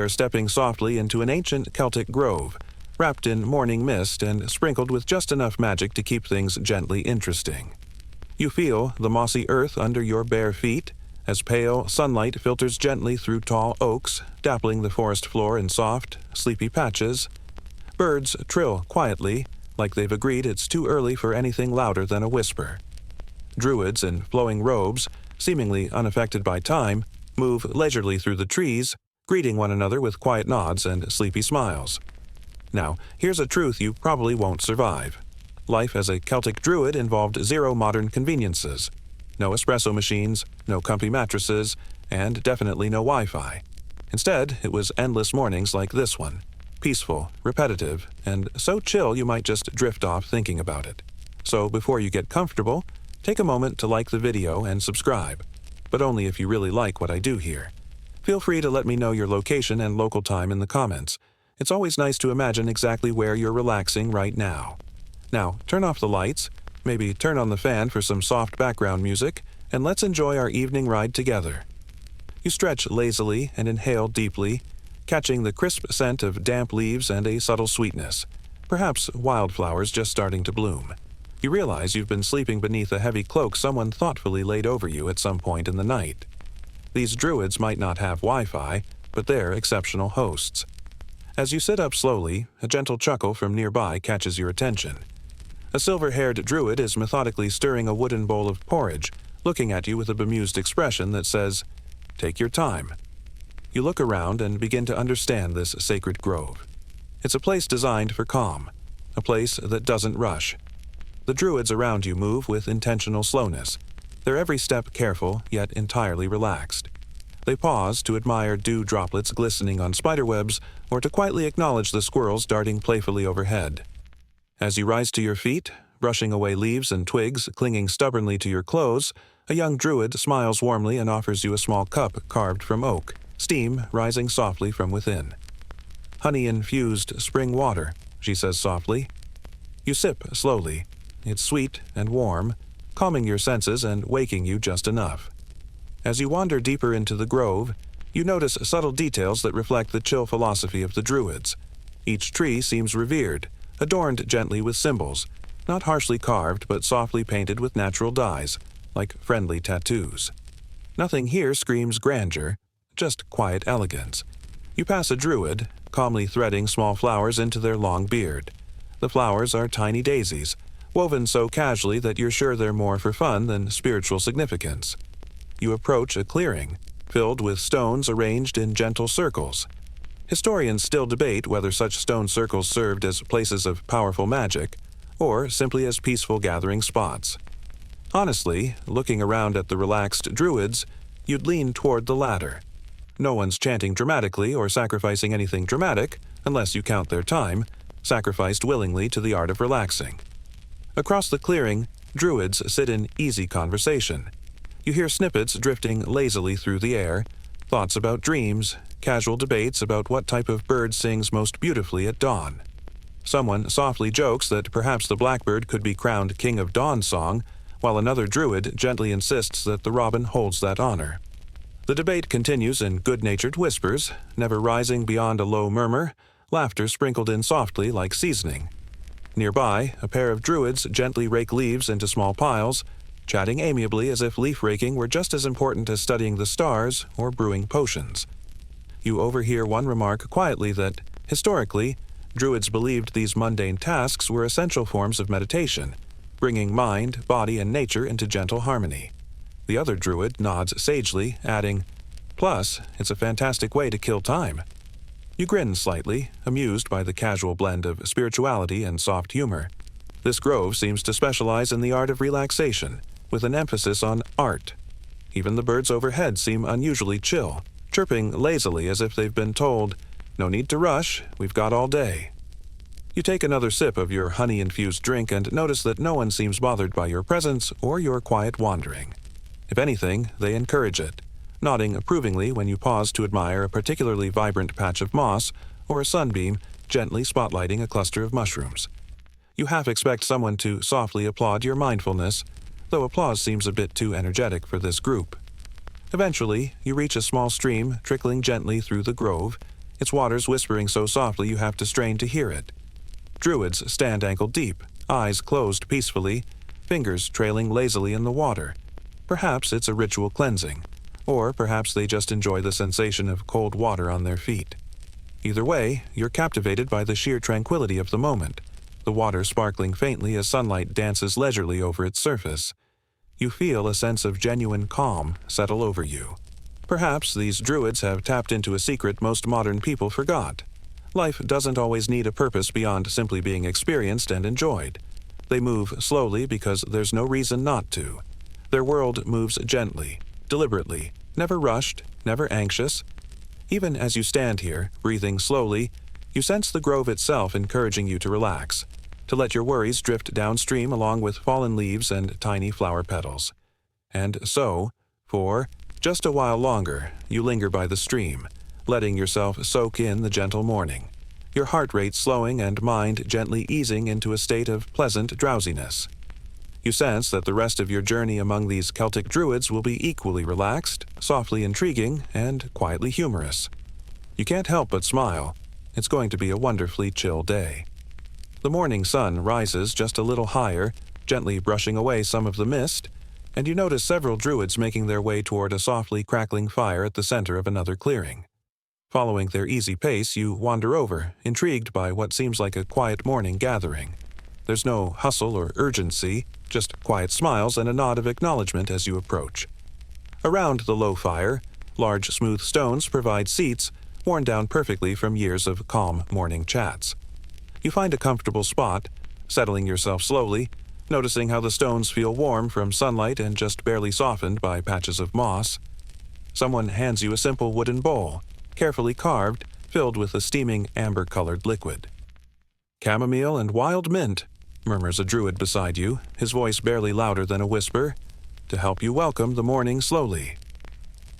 They are stepping softly into an ancient Celtic grove, wrapped in morning mist and sprinkled with just enough magic to keep things gently interesting. You feel the mossy earth under your bare feet as pale sunlight filters gently through tall oaks, dappling the forest floor in soft, sleepy patches. Birds trill quietly, like they've agreed it's too early for anything louder than a whisper. Druids in flowing robes, seemingly unaffected by time, move leisurely through the trees, greeting one another with quiet nods and sleepy smiles. Now, here's a truth you probably won't survive. Life as a Celtic Druid involved zero modern conveniences. No espresso machines, no comfy mattresses, and definitely no Wi-Fi. Instead, it was endless mornings like this one. Peaceful, repetitive, and so chill you might just drift off thinking about it. So before you get comfortable, take a moment to like the video and subscribe, but only if you really like what I do here. Feel free to let me know your location and local time in the comments. It's always nice to imagine exactly where you're relaxing right now. Now, turn off the lights, maybe turn on the fan for some soft background music, and let's enjoy our evening ride together. You stretch lazily and inhale deeply, catching the crisp scent of damp leaves and a subtle sweetness, perhaps wildflowers just starting to bloom. You realize you've been sleeping beneath a heavy cloak someone thoughtfully laid over you at some point in the night. These druids might not have Wi-Fi, but they're exceptional hosts. As you sit up slowly, a gentle chuckle from nearby catches your attention. A silver-haired druid is methodically stirring a wooden bowl of porridge, looking at you with a bemused expression that says, "Take your time." You look around and begin to understand this sacred grove. It's a place designed for calm, a place that doesn't rush. The druids around you move with intentional slowness, their every step careful yet entirely relaxed. They pause to admire dew droplets glistening on spiderwebs or to quietly acknowledge the squirrels darting playfully overhead. As you rise to your feet, brushing away leaves and twigs clinging stubbornly to your clothes, a young druid smiles warmly and offers you a small cup carved from oak, steam rising softly from within. "Honey-infused spring water," she says softly. You sip slowly. It's sweet and warm, calming your senses and waking you just enough. As you wander deeper into the grove, you notice subtle details that reflect the chill philosophy of the druids. Each tree seems revered, adorned gently with symbols, not harshly carved but softly painted with natural dyes, like friendly tattoos. Nothing here screams grandeur, just quiet elegance. You pass a druid, calmly threading small flowers into their long beard. The flowers are tiny daisies, woven so casually that you're sure they're more for fun than spiritual significance. You approach a clearing, filled with stones arranged in gentle circles. Historians still debate whether such stone circles served as places of powerful magic, or simply as peaceful gathering spots. Honestly, looking around at the relaxed druids, you'd lean toward the latter. No one's chanting dramatically or sacrificing anything dramatic, unless you count their time, sacrificed willingly to the art of relaxing. Across the clearing, druids sit in easy conversation. You hear snippets drifting lazily through the air, thoughts about dreams, casual debates about what type of bird sings most beautifully at dawn. Someone softly jokes that perhaps the blackbird could be crowned king of dawn song, while another druid gently insists that the robin holds that honor. The debate continues in good-natured whispers, never rising beyond a low murmur, laughter sprinkled in softly like seasoning. Nearby, a pair of druids gently rake leaves into small piles, chatting amiably as if leaf raking were just as important as studying the stars or brewing potions. You overhear one remark quietly that, historically, druids believed these mundane tasks were essential forms of meditation, bringing mind, body, and nature into gentle harmony. The other druid nods sagely, adding, "Plus, it's a fantastic way to kill time." You grin slightly, amused by the casual blend of spirituality and soft humor. This grove seems to specialize in the art of relaxation, with an emphasis on art. Even the birds overhead seem unusually chill, chirping lazily as if they've been told, "No need to rush, we've got all day." You take another sip of your honey-infused drink and notice that no one seems bothered by your presence or your quiet wandering. If anything, they encourage it, nodding approvingly when you pause to admire a particularly vibrant patch of moss or a sunbeam gently spotlighting a cluster of mushrooms. You half expect someone to softly applaud your mindfulness, though applause seems a bit too energetic for this group. Eventually, you reach a small stream trickling gently through the grove, its waters whispering so softly you have to strain to hear it. Druids stand ankle-deep, eyes closed peacefully, fingers trailing lazily in the water. Perhaps it's a ritual cleansing, or perhaps they just enjoy the sensation of cold water on their feet. Either way, you're captivated by the sheer tranquility of the moment, the water sparkling faintly as sunlight dances leisurely over its surface. You feel a sense of genuine calm settle over you. Perhaps these druids have tapped into a secret most modern people forgot. Life doesn't always need a purpose beyond simply being experienced and enjoyed. They move slowly because there's no reason not to. Their world moves gently, deliberately, never rushed, never anxious. Even as you stand here, breathing slowly, you sense the grove itself encouraging you to relax, to let your worries drift downstream along with fallen leaves and tiny flower petals. And so, for just a while longer, you linger by the stream, letting yourself soak in the gentle morning, your heart rate slowing and mind gently easing into a state of pleasant drowsiness. You sense that the rest of your journey among these Celtic Druids will be equally relaxed, softly intriguing, and quietly humorous. You can't help but smile. It's going to be a wonderfully chill day. The morning sun rises just a little higher, gently brushing away some of the mist, and you notice several druids making their way toward a softly crackling fire at the center of another clearing. Following their easy pace, you wander over, intrigued by what seems like a quiet morning gathering. There's no hustle or urgency, just quiet smiles and a nod of acknowledgement as you approach. Around the low fire, large smooth stones provide seats, worn down perfectly from years of calm morning chats. You find a comfortable spot, settling yourself slowly, noticing how the stones feel warm from sunlight and just barely softened by patches of moss. Someone hands you a simple wooden bowl, carefully carved, filled with a steaming amber-colored liquid. "Chamomile and wild mint," murmurs a druid beside you, his voice barely louder than a whisper, "to help you welcome the morning slowly."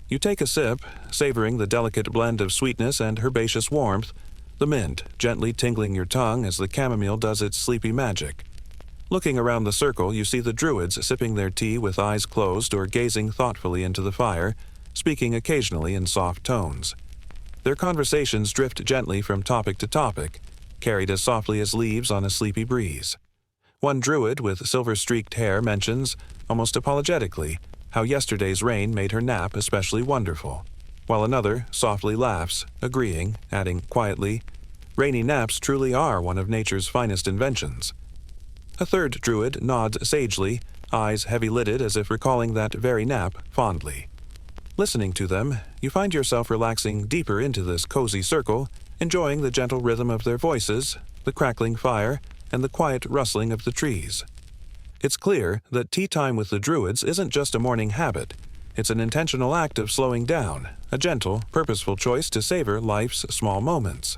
You take a sip, savoring the delicate blend of sweetness and herbaceous warmth, the mint gently tingling your tongue as the chamomile does its sleepy magic. Looking around the circle, you see the druids sipping their tea with eyes closed or gazing thoughtfully into the fire, speaking occasionally in soft tones. Their conversations drift gently from topic to topic, carried as softly as leaves on a sleepy breeze. One druid with silver-streaked hair mentions, almost apologetically, how yesterday's rain made her nap especially wonderful, while another softly laughs, agreeing, adding quietly, "Rainy naps truly are one of nature's finest inventions." A third druid nods sagely, eyes heavy-lidded as if recalling that very nap fondly. Listening to them, you find yourself relaxing deeper into this cozy circle, enjoying the gentle rhythm of their voices, the crackling fire, and the quiet rustling of the trees. It's clear that tea time with the druids isn't just a morning habit. It's an intentional act of slowing down, a gentle, purposeful choice to savor life's small moments.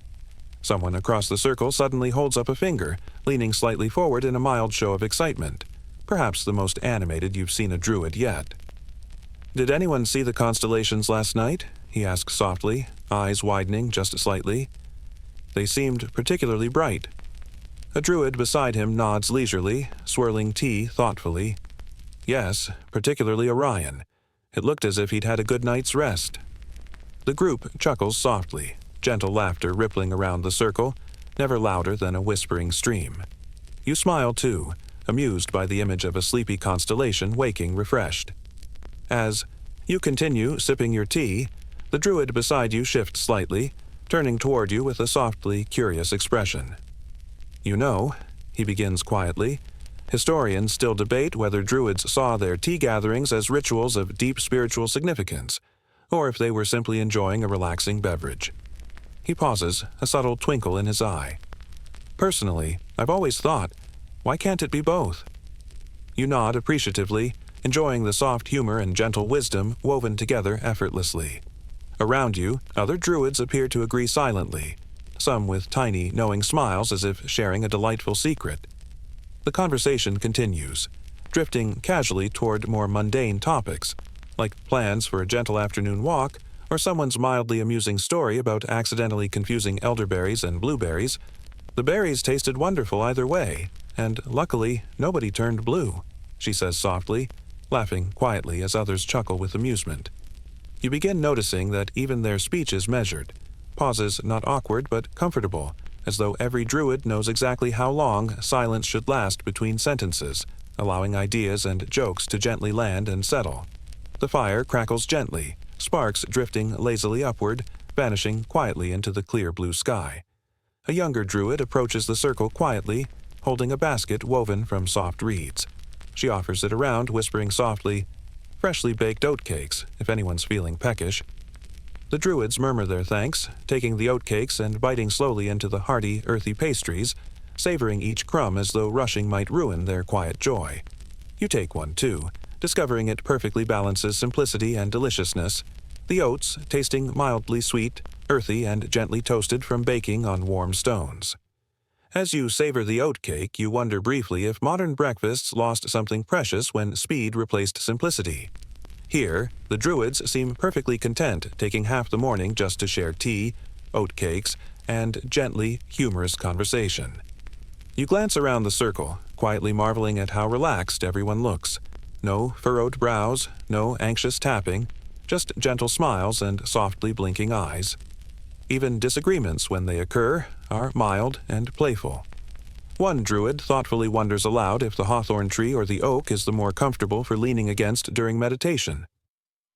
Someone across the circle suddenly holds up a finger, leaning slightly forward in a mild show of excitement, perhaps the most animated you've seen a druid yet. "Did anyone see the constellations last night?" he asks softly, eyes widening just slightly. "They seemed particularly bright." A druid beside him nods leisurely, swirling tea thoughtfully. "Yes, particularly Orion. It looked as if he'd had a good night's rest." The group chuckles softly, gentle laughter rippling around the circle, never louder than a whispering stream. You smile too, amused by the image of a sleepy constellation waking refreshed. As you continue sipping your tea, the druid beside you shifts slightly, turning toward you with a softly curious expression. "You know," he begins quietly, "historians still debate whether druids saw their tea gatherings as rituals of deep spiritual significance, or if they were simply enjoying a relaxing beverage." He pauses, a subtle twinkle in his eye. "Personally, I've always thought, why can't it be both?" You nod appreciatively, enjoying the soft humor and gentle wisdom woven together effortlessly. Around you, other druids appear to agree silently, some with tiny, knowing smiles as if sharing a delightful secret. The conversation continues, drifting casually toward more mundane topics, like plans for a gentle afternoon walk or someone's mildly amusing story about accidentally confusing elderberries and blueberries. "The berries tasted wonderful either way, and luckily nobody turned blue," she says softly, laughing quietly as others chuckle with amusement. You begin noticing that even their speech is measured, pauses not awkward but comfortable, as though every druid knows exactly how long silence should last between sentences, allowing ideas and jokes to gently land and settle. The fire crackles gently, sparks drifting lazily upward, vanishing quietly into the clear blue sky. A younger druid approaches the circle quietly, holding a basket woven from soft reeds. She offers it around, whispering softly, "Freshly baked oatcakes, if anyone's feeling peckish." The druids murmur their thanks, taking the oatcakes and biting slowly into the hearty, earthy pastries, savoring each crumb as though rushing might ruin their quiet joy. You take one too, discovering it perfectly balances simplicity and deliciousness, the oats tasting mildly sweet, earthy, and gently toasted from baking on warm stones. As you savor the oatcake, you wonder briefly if modern breakfasts lost something precious when speed replaced simplicity. Here, the druids seem perfectly content taking half the morning just to share tea, oatcakes, and gently, humorous conversation. You glance around the circle, quietly marveling at how relaxed everyone looks. No furrowed brows, no anxious tapping, just gentle smiles and softly blinking eyes. Even disagreements, when they occur, are mild and playful. One druid thoughtfully wonders aloud if the hawthorn tree or the oak is the more comfortable for leaning against during meditation.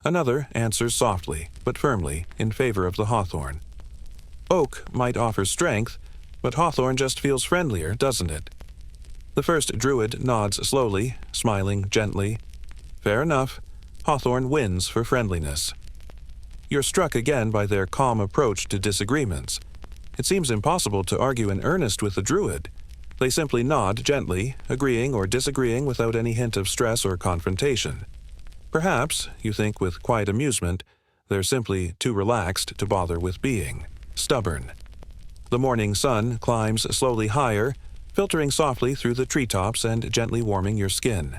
Another answers softly, but firmly, in favor of the hawthorn. Oak might offer strength, but hawthorn just feels friendlier, doesn't it? The first druid nods slowly, smiling gently. Fair enough, hawthorn wins for friendliness. You're struck again by their calm approach to disagreements. It seems impossible to argue in earnest with the druid. They simply nod gently, agreeing or disagreeing without any hint of stress or confrontation. Perhaps, you think with quiet amusement, they're simply too relaxed to bother with being stubborn. The morning sun climbs slowly higher, filtering softly through the treetops and gently warming your skin.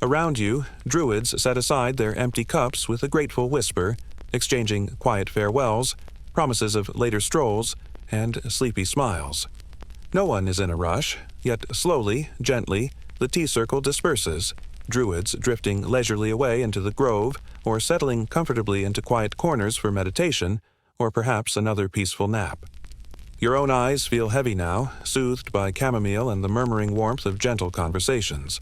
Around you, druids set aside their empty cups with a grateful whisper, exchanging quiet farewells, promises of later strolls, and sleepy smiles. No one is in a rush, yet slowly, gently, the tea circle disperses, druids drifting leisurely away into the grove or settling comfortably into quiet corners for meditation or perhaps another peaceful nap. Your own eyes feel heavy now, soothed by chamomile and the murmuring warmth of gentle conversations.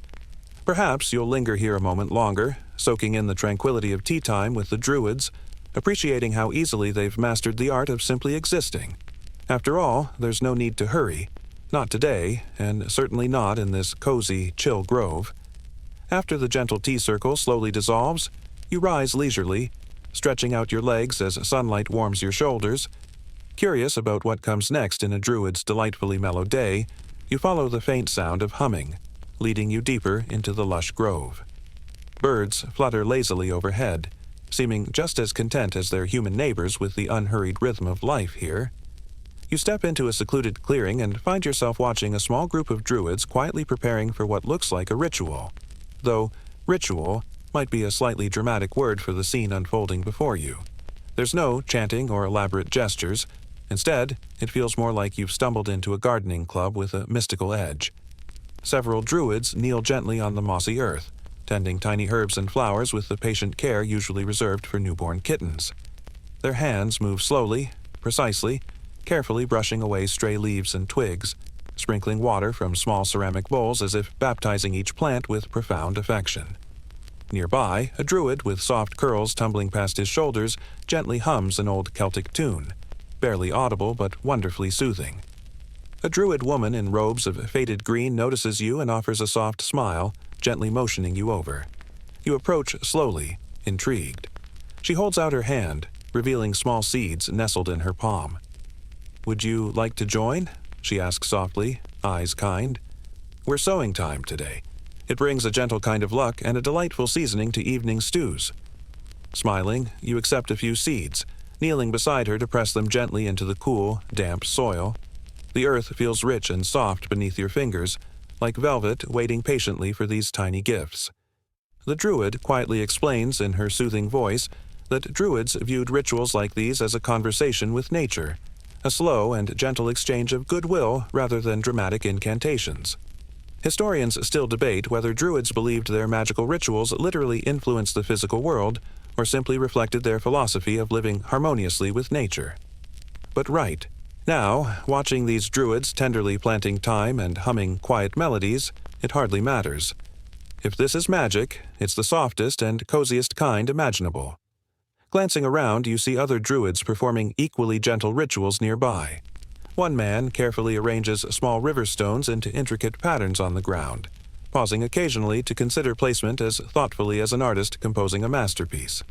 Perhaps you'll linger here a moment longer, soaking in the tranquility of tea time with the druids, appreciating how easily they've mastered the art of simply existing. After all, there's no need to hurry. Not today, and certainly not in this cozy, chill grove. After the gentle tea circle slowly dissolves, you rise leisurely, stretching out your legs as sunlight warms your shoulders. Curious about what comes next in a druid's delightfully mellow day, you follow the faint sound of humming, leading you deeper into the lush grove. Birds flutter lazily overhead, seeming just as content as their human neighbors with the unhurried rhythm of life here. You step into a secluded clearing and find yourself watching a small group of druids quietly preparing for what looks like a ritual, though ritual might be a slightly dramatic word for the scene unfolding before you. There's no chanting or elaborate gestures. Instead, it feels more like you've stumbled into a gardening club with a mystical edge. Several druids kneel gently on the mossy earth, tending tiny herbs and flowers with the patient care usually reserved for newborn kittens. Their hands move slowly, precisely, carefully brushing away stray leaves and twigs, sprinkling water from small ceramic bowls as if baptizing each plant with profound affection. Nearby, a druid with soft curls tumbling past his shoulders gently hums an old Celtic tune, barely audible but wonderfully soothing. A druid woman in robes of faded green notices you and offers a soft smile, gently motioning you over. You approach slowly, intrigued. She holds out her hand, revealing small seeds nestled in her palm. "Would you like to join?" she asks softly, eyes kind. "We're sowing time today. It brings a gentle kind of luck and a delightful seasoning to evening stews." Smiling, you accept a few seeds, kneeling beside her to press them gently into the cool, damp soil. The earth feels rich and soft beneath your fingers, like velvet waiting patiently for these tiny gifts. The druid quietly explains in her soothing voice that druids viewed rituals like these as a conversation with nature, a slow and gentle exchange of goodwill rather than dramatic incantations. Historians still debate whether druids believed their magical rituals literally influenced the physical world or simply reflected their philosophy of living harmoniously with nature. but right. Now, watching these druids tenderly planting thyme and humming quiet melodies, it hardly matters. If this is magic, it's the softest and coziest kind imaginable. Glancing around, you see other druids performing equally gentle rituals nearby. One man carefully arranges small river stones into intricate patterns on the ground, pausing occasionally to consider placement as thoughtfully as an artist composing a masterpiece.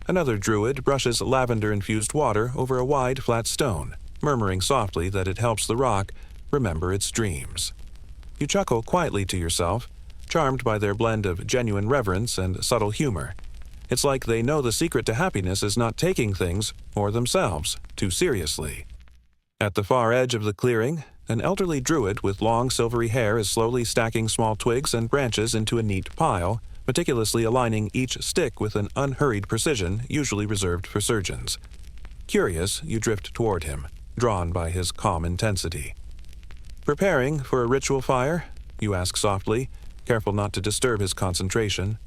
Another druid brushes lavender-infused water over a wide, flat stone, murmuring softly that it helps the rock remember its dreams. You chuckle quietly to yourself, charmed by their blend of genuine reverence and subtle humor. It's like they know the secret to happiness is not taking things, or themselves, too seriously. At the far edge of the clearing, an elderly druid with long silvery hair is slowly stacking small twigs and branches into a neat pile, meticulously aligning each stick with an unhurried precision usually reserved for surgeons. Curious, you drift toward him, drawn by his calm intensity. "Preparing for a ritual fire?" you ask softly, careful not to disturb his concentration.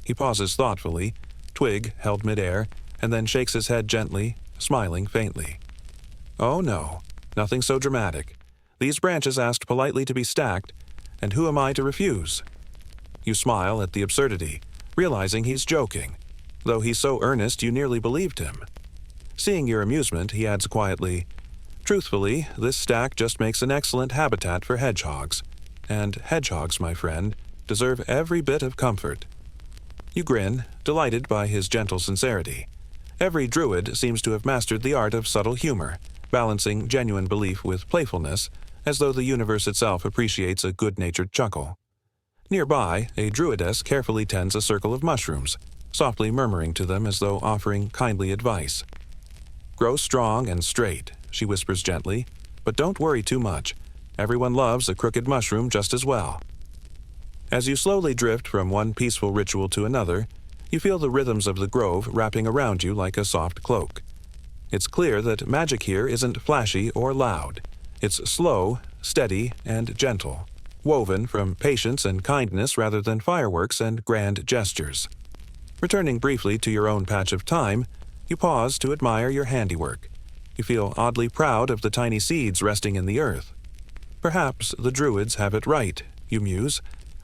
He pauses thoughtfully, twig held midair, and then shakes his head gently, smiling faintly. "Oh no, nothing so dramatic. These branches asked politely to be stacked, and who am I to refuse?" You smile at the absurdity, realizing he's joking, though he's so earnest you nearly believed him. Seeing your amusement, he adds quietly, "Truthfully, this stack just makes an excellent habitat for hedgehogs. And hedgehogs, my friend, deserve every bit of comfort." You grin, delighted by his gentle sincerity. Every druid seems to have mastered the art of subtle humor, balancing genuine belief with playfulness, as though the universe itself appreciates a good-natured chuckle. Nearby, a druidess carefully tends a circle of mushrooms, softly murmuring to them as though offering kindly advice. "Grow strong and straight," she whispers gently, "but don't worry too much. Everyone loves a crooked mushroom just as well." As you slowly drift from one peaceful ritual to another, you feel the rhythms of the grove wrapping around you like a soft cloak. It's clear that magic here isn't flashy or loud. It's slow, steady, and gentle, woven from patience and kindness rather than fireworks and grand gestures. Returning briefly to your own patch of time, you pause to admire your handiwork. You feel oddly proud of the tiny seeds resting in the earth. Perhaps the druids have it right, you muse.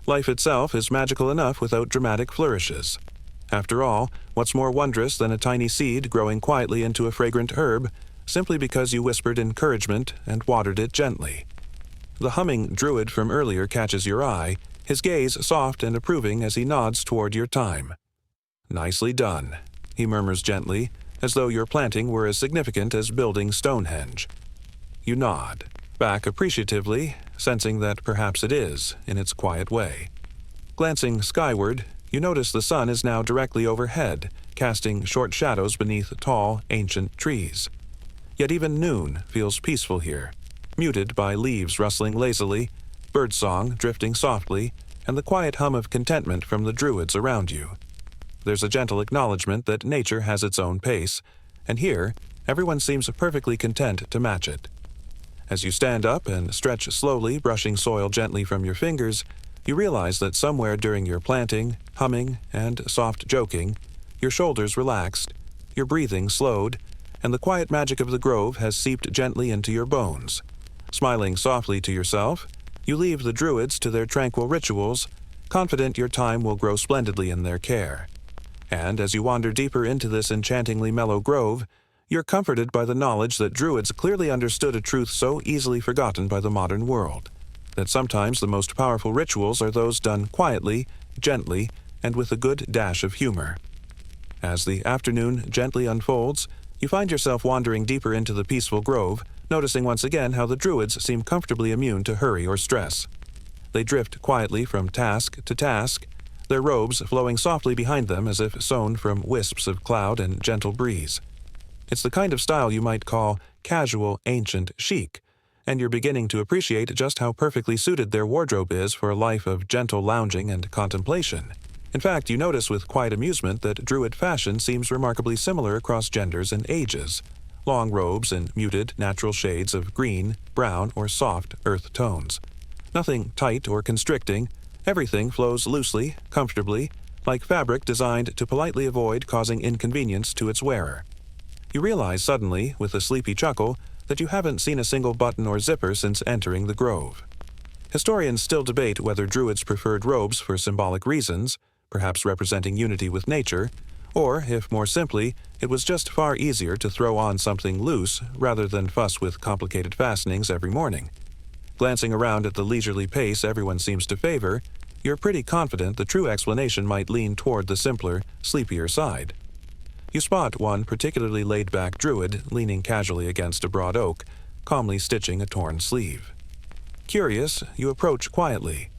Life itself is magical enough without dramatic flourishes. After all, what's more wondrous than a tiny seed growing quietly into a fragrant herb, simply because you whispered encouragement and watered it gently? The humming druid from earlier catches your eye, his gaze soft and approving as he nods toward your time. "Nicely done," he murmurs gently, as though your planting were as significant as building Stonehenge. You nod, back appreciatively, sensing that perhaps it is, in its quiet way. Glancing skyward, you notice the sun is now directly overhead, casting short shadows beneath tall, ancient trees. Yet even noon feels peaceful here, muted by leaves rustling lazily, birdsong drifting softly, and the quiet hum of contentment from the druids around you. There's a gentle acknowledgement that nature has its own pace, and here, everyone seems perfectly content to match it. As you stand up and stretch slowly, brushing soil gently from your fingers, you realize that somewhere during your planting, humming, and soft joking, your shoulders relaxed, your breathing slowed, and the quiet magic of the grove has seeped gently into your bones. Smiling softly to yourself, you leave the druids to their tranquil rituals, confident your time will grow splendidly in their care. And as you wander deeper into this enchantingly mellow grove, you're comforted by the knowledge that druids clearly understood a truth so easily forgotten by the modern world, that sometimes the most powerful rituals are those done quietly, gently, and with a good dash of humor. As the afternoon gently unfolds, you find yourself wandering deeper into the peaceful grove, noticing once again how the druids seem comfortably immune to hurry or stress. They drift quietly from task to task, their robes flowing softly behind them as if sewn from wisps of cloud and gentle breeze. It's the kind of style you might call casual, ancient chic, and you're beginning to appreciate just how perfectly suited their wardrobe is for a life of gentle lounging and contemplation. In fact, you notice with quiet amusement that druid fashion seems remarkably similar across genders and ages. Long robes in muted, natural shades of green, brown, or soft earth tones. Nothing tight or constricting, everything flows loosely, comfortably, like fabric designed to politely avoid causing inconvenience to its wearer. You realize suddenly, with a sleepy chuckle, that you haven't seen a single button or zipper since entering the grove. Historians still debate whether Druids preferred robes for symbolic reasons, perhaps representing unity with nature, or, if more simply, it was just far easier to throw on something loose rather than fuss with complicated fastenings every morning. Glancing around at the leisurely pace everyone seems to favor, you're pretty confident the true explanation might lean toward the simpler, sleepier side. You spot one particularly laid-back Druid leaning casually against a broad oak, calmly stitching a torn sleeve. Curious, you approach quietly.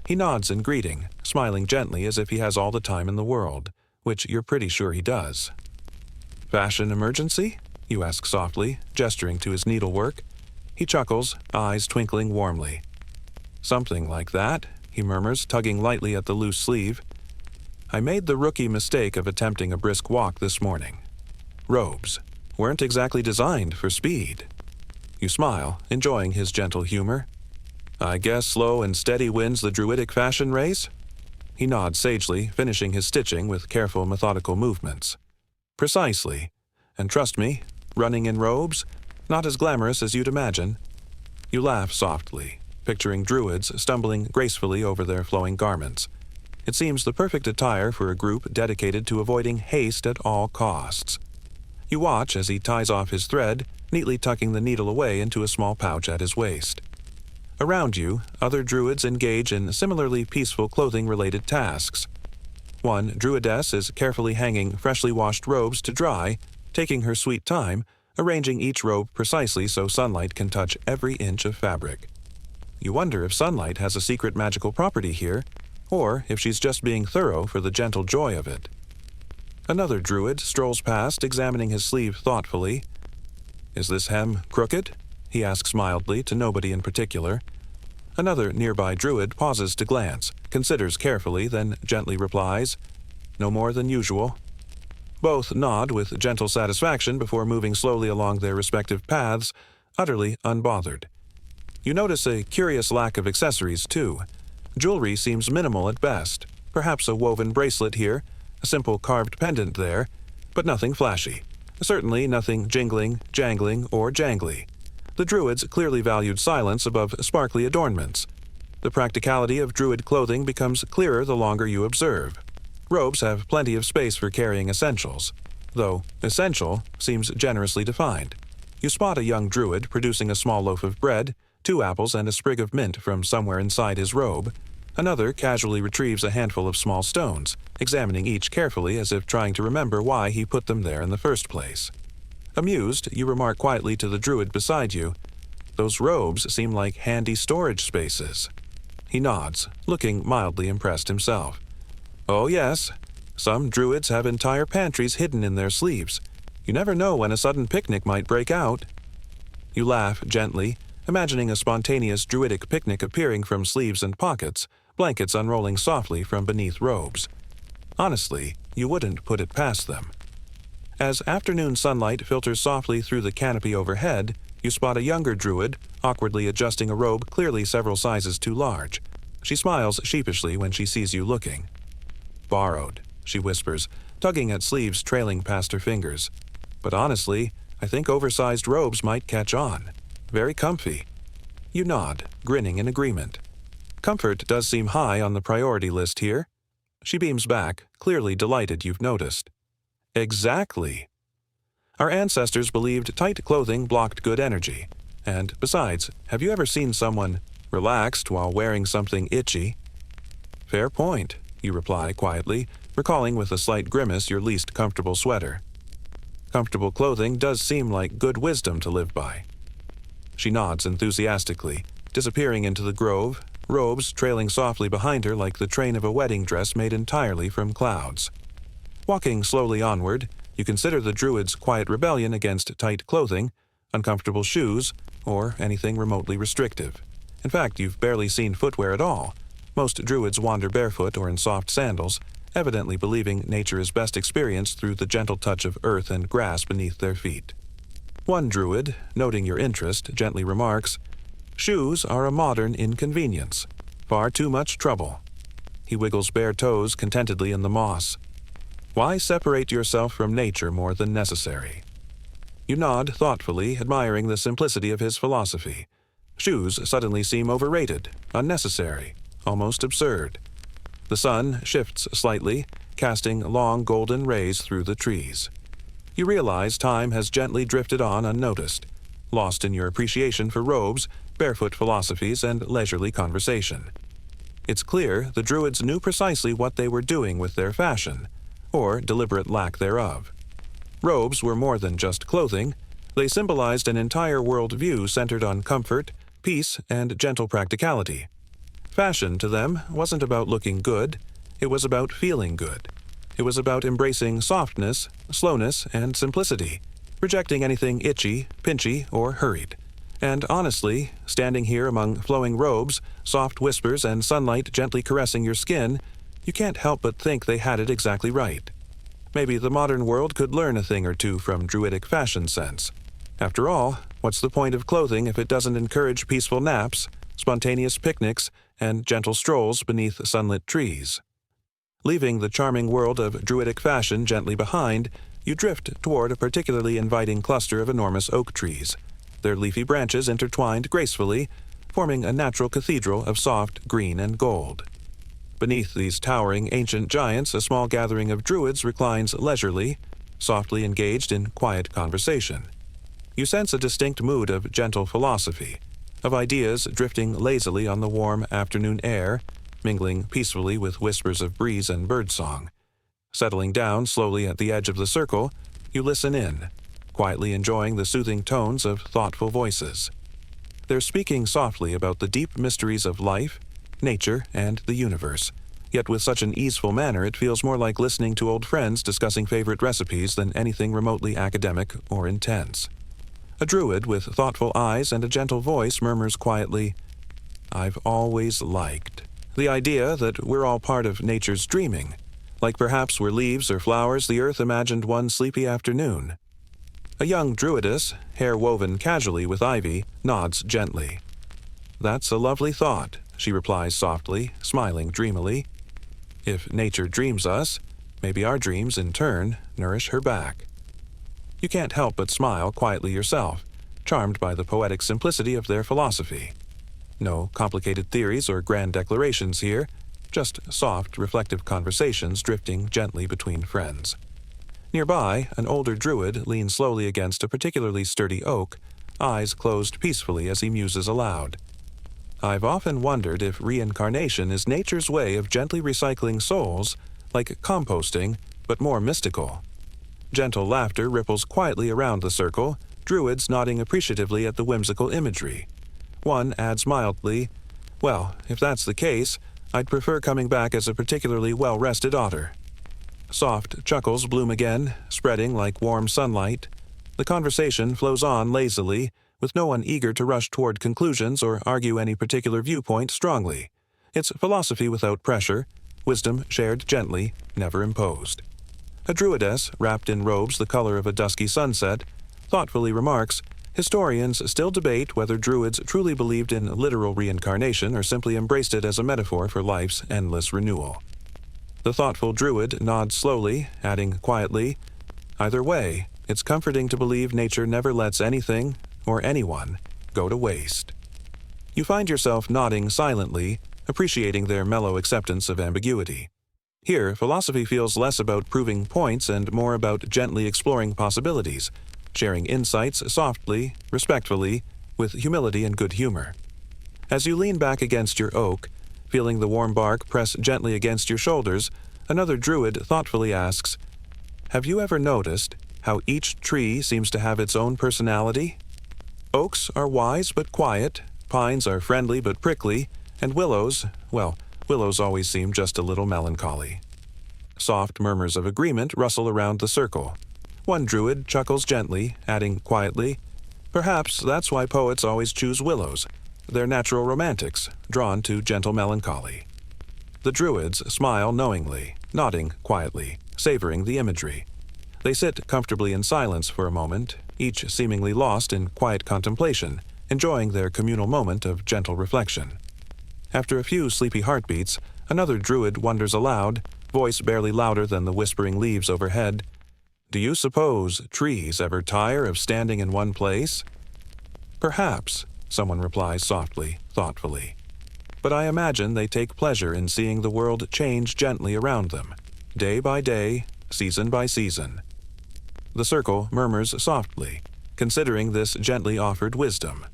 He nods in greeting, smiling gently as if he has all the time in the world, which you're pretty sure he does. "Fashion emergency?" you ask softly, gesturing to his needlework. He chuckles, eyes twinkling warmly. "Something like that," he murmurs, tugging lightly at the loose sleeve. "I made the rookie mistake of attempting a brisk walk this morning. Robes weren't exactly designed for speed." You smile, enjoying his gentle humor. "I guess slow and steady wins the Druidic fashion race?" He nods sagely, finishing his stitching with careful, methodical movements. "Precisely. And trust me, running in robes, not as glamorous as you'd imagine." You laugh softly, picturing Druids stumbling gracefully over their flowing garments. It seems the perfect attire for a group dedicated to avoiding haste at all costs. You watch as he ties off his thread, neatly tucking the needle away into a small pouch at his waist. Around you, other Druids engage in similarly peaceful clothing-related tasks. One Druidess is carefully hanging freshly washed robes to dry, taking her sweet time, arranging each robe precisely so sunlight can touch every inch of fabric. You wonder if sunlight has a secret magical property here, or if she's just being thorough for the gentle joy of it. Another Druid strolls past, examining his sleeve thoughtfully. "Is this hem crooked?" he asks mildly, to nobody in particular. Another nearby Druid pauses to glance, considers carefully, then gently replies, "No more than usual." Both nod with gentle satisfaction before moving slowly along their respective paths, utterly unbothered. You notice a curious lack of accessories, too. Jewelry seems minimal at best, perhaps a woven bracelet here, a simple carved pendant there, but nothing flashy. Certainly nothing jingling, jangling, or jangly. The Druids clearly valued silence above sparkly adornments. The practicality of Druid clothing becomes clearer the longer you observe. Robes have plenty of space for carrying essentials, though essential seems generously defined. You spot a young Druid producing a small loaf of bread, 2 apples, and a sprig of mint from somewhere inside his robe. Another casually retrieves a handful of small stones, examining each carefully as if trying to remember why he put them there in the first place. Amused, you remark quietly to the Druid beside you, "Those robes seem like handy storage spaces." He nods, looking mildly impressed himself. "Oh yes, some Druids have entire pantries hidden in their sleeves. You never know when a sudden picnic might break out." You laugh gently, imagining a spontaneous Druidic picnic appearing from sleeves and pockets, blankets unrolling softly from beneath robes. Honestly, you wouldn't put it past them. As afternoon sunlight filters softly through the canopy overhead, you spot a younger Druid, awkwardly adjusting a robe clearly several sizes too large. She smiles sheepishly when she sees you looking. "Borrowed," she whispers, tugging at sleeves trailing past her fingers. "But honestly, I think oversized robes might catch on. Very comfy." You nod, grinning in agreement. Comfort does seem high on the priority list here. She beams back, clearly delighted you've noticed. "Exactly. Our ancestors believed tight clothing blocked good energy. And besides, have you ever seen someone relaxed while wearing something itchy?" "Fair point," you reply quietly, recalling with a slight grimace your least comfortable sweater. "Comfortable clothing does seem like good wisdom to live by." She nods enthusiastically, disappearing into the grove, robes trailing softly behind her like the train of a wedding dress made entirely from clouds. Walking slowly onward, you consider the Druid's quiet rebellion against tight clothing, uncomfortable shoes, or anything remotely restrictive. In fact, you've barely seen footwear at all. Most Druids wander barefoot or in soft sandals, evidently believing nature is best experienced through the gentle touch of earth and grass beneath their feet. One Druid, noting your interest, gently remarks, "Shoes are a modern inconvenience. Far too much trouble." He wiggles bare toes contentedly in the moss. "Why separate yourself from nature more than necessary?" You nod thoughtfully, admiring the simplicity of his philosophy. Shoes suddenly seem overrated, unnecessary, almost absurd. The sun shifts slightly, casting long golden rays through the trees. You realize time has gently drifted on unnoticed, lost in your appreciation for robes, barefoot philosophies, and leisurely conversation. It's clear the Druids knew precisely what they were doing with their fashion, or deliberate lack thereof. Robes were more than just clothing. They symbolized an entire worldview centered on comfort, peace, and gentle practicality. Fashion, to them, wasn't about looking good. It was about feeling good. It was about embracing softness, slowness, and simplicity, rejecting anything itchy, pinchy, or hurried. And honestly, standing here among flowing robes, soft whispers, and sunlight gently caressing your skin, you can't help but think they had it exactly right. Maybe the modern world could learn a thing or two from Druidic fashion sense. After all, what's the point of clothing if it doesn't encourage peaceful naps, spontaneous picnics, and gentle strolls beneath sunlit trees? Leaving the charming world of Druidic fashion gently behind, you drift toward a particularly inviting cluster of enormous oak trees, their leafy branches intertwined gracefully, forming a natural cathedral of soft green and gold. Beneath these towering ancient giants, a small gathering of Druids reclines leisurely, softly engaged in quiet conversation. You sense a distinct mood of gentle philosophy, of ideas drifting lazily on the warm afternoon air, mingling peacefully with whispers of breeze and birdsong. Settling down slowly at the edge of the circle, you listen in, quietly enjoying the soothing tones of thoughtful voices. They're speaking softly about the deep mysteries of life, nature, and the universe, yet with such an easeful manner it feels more like listening to old friends discussing favorite recipes than anything remotely academic or intense. A Druid with thoughtful eyes and a gentle voice murmurs quietly, "I've always liked the idea that we're all part of nature's dreaming, like perhaps we're leaves or flowers the earth imagined one sleepy afternoon." A young Druidess, hair woven casually with ivy, nods gently. "That's a lovely thought," she replies softly, smiling dreamily. If nature dreams us, maybe our dreams, in turn, nourish her back. You can't help but smile quietly yourself, charmed by the poetic simplicity of their philosophy. No complicated theories or grand declarations here, just soft, reflective conversations drifting gently between friends. Nearby, an older Druid leans slowly against a particularly sturdy oak, eyes closed peacefully as he muses aloud. "I've often wondered if reincarnation is nature's way of gently recycling souls, like composting, but more mystical." Gentle laughter ripples quietly around the circle, Druids nodding appreciatively at the whimsical imagery. One adds mildly, "Well, if that's the case, I'd prefer coming back as a particularly well-rested otter." Soft chuckles bloom again, spreading like warm sunlight. The conversation flows on lazily, with no one eager to rush toward conclusions or argue any particular viewpoint strongly. It's philosophy without pressure, wisdom shared gently, never imposed. A Druidess, wrapped in robes the color of a dusky sunset, thoughtfully remarks, "Historians still debate whether Druids truly believed in literal reincarnation or simply embraced it as a metaphor for life's endless renewal." The thoughtful Druid nods slowly, adding quietly, "Either way, it's comforting to believe nature never lets anything, or anyone, go to waste." You find yourself nodding silently, appreciating their mellow acceptance of ambiguity. Here, philosophy feels less about proving points and more about gently exploring possibilities, sharing insights softly, respectfully, with humility and good humor. As you lean back against your oak, feeling the warm bark press gently against your shoulders, another Druid thoughtfully asks, "Have you ever noticed how each tree seems to have its own personality? Oaks are wise but quiet, pines are friendly but prickly, and willows, well, willows always seem just a little melancholy." Soft murmurs of agreement rustle around the circle. One Druid chuckles gently, adding quietly, "Perhaps that's why poets always choose willows. They're natural romantics, drawn to gentle melancholy." The Druids smile knowingly, nodding quietly, savoring the imagery. They sit comfortably in silence for a moment, each seemingly lost in quiet contemplation, enjoying their communal moment of gentle reflection. After a few sleepy heartbeats, another Druid wonders aloud, voice barely louder than the whispering leaves overhead, Do you suppose trees ever tire of standing in one place? Perhaps, someone replies softly, thoughtfully. But I imagine they take pleasure in seeing the world change gently around them, day by day, season by season. The circle murmurs softly, considering this gently offered wisdom.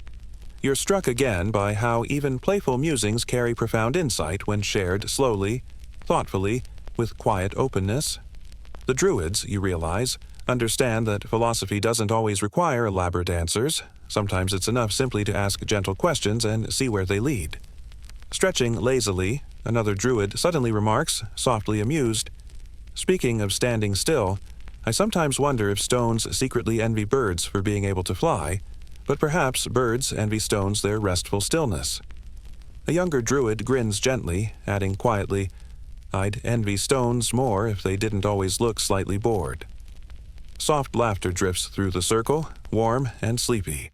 You're struck again by how even playful musings carry profound insight when shared slowly, thoughtfully, with quiet openness. The Druids, you realize, understand that philosophy doesn't always require elaborate answers. Sometimes it's enough simply to ask gentle questions and see where they lead. Stretching lazily, another Druid suddenly remarks, softly amused, "Speaking of standing still, I sometimes wonder if stones secretly envy birds for being able to fly, but perhaps birds envy stones their restful stillness." A younger Druid grins gently, adding quietly, "I'd envy stones more if they didn't always look slightly bored." Soft laughter drifts through the circle, warm and sleepy.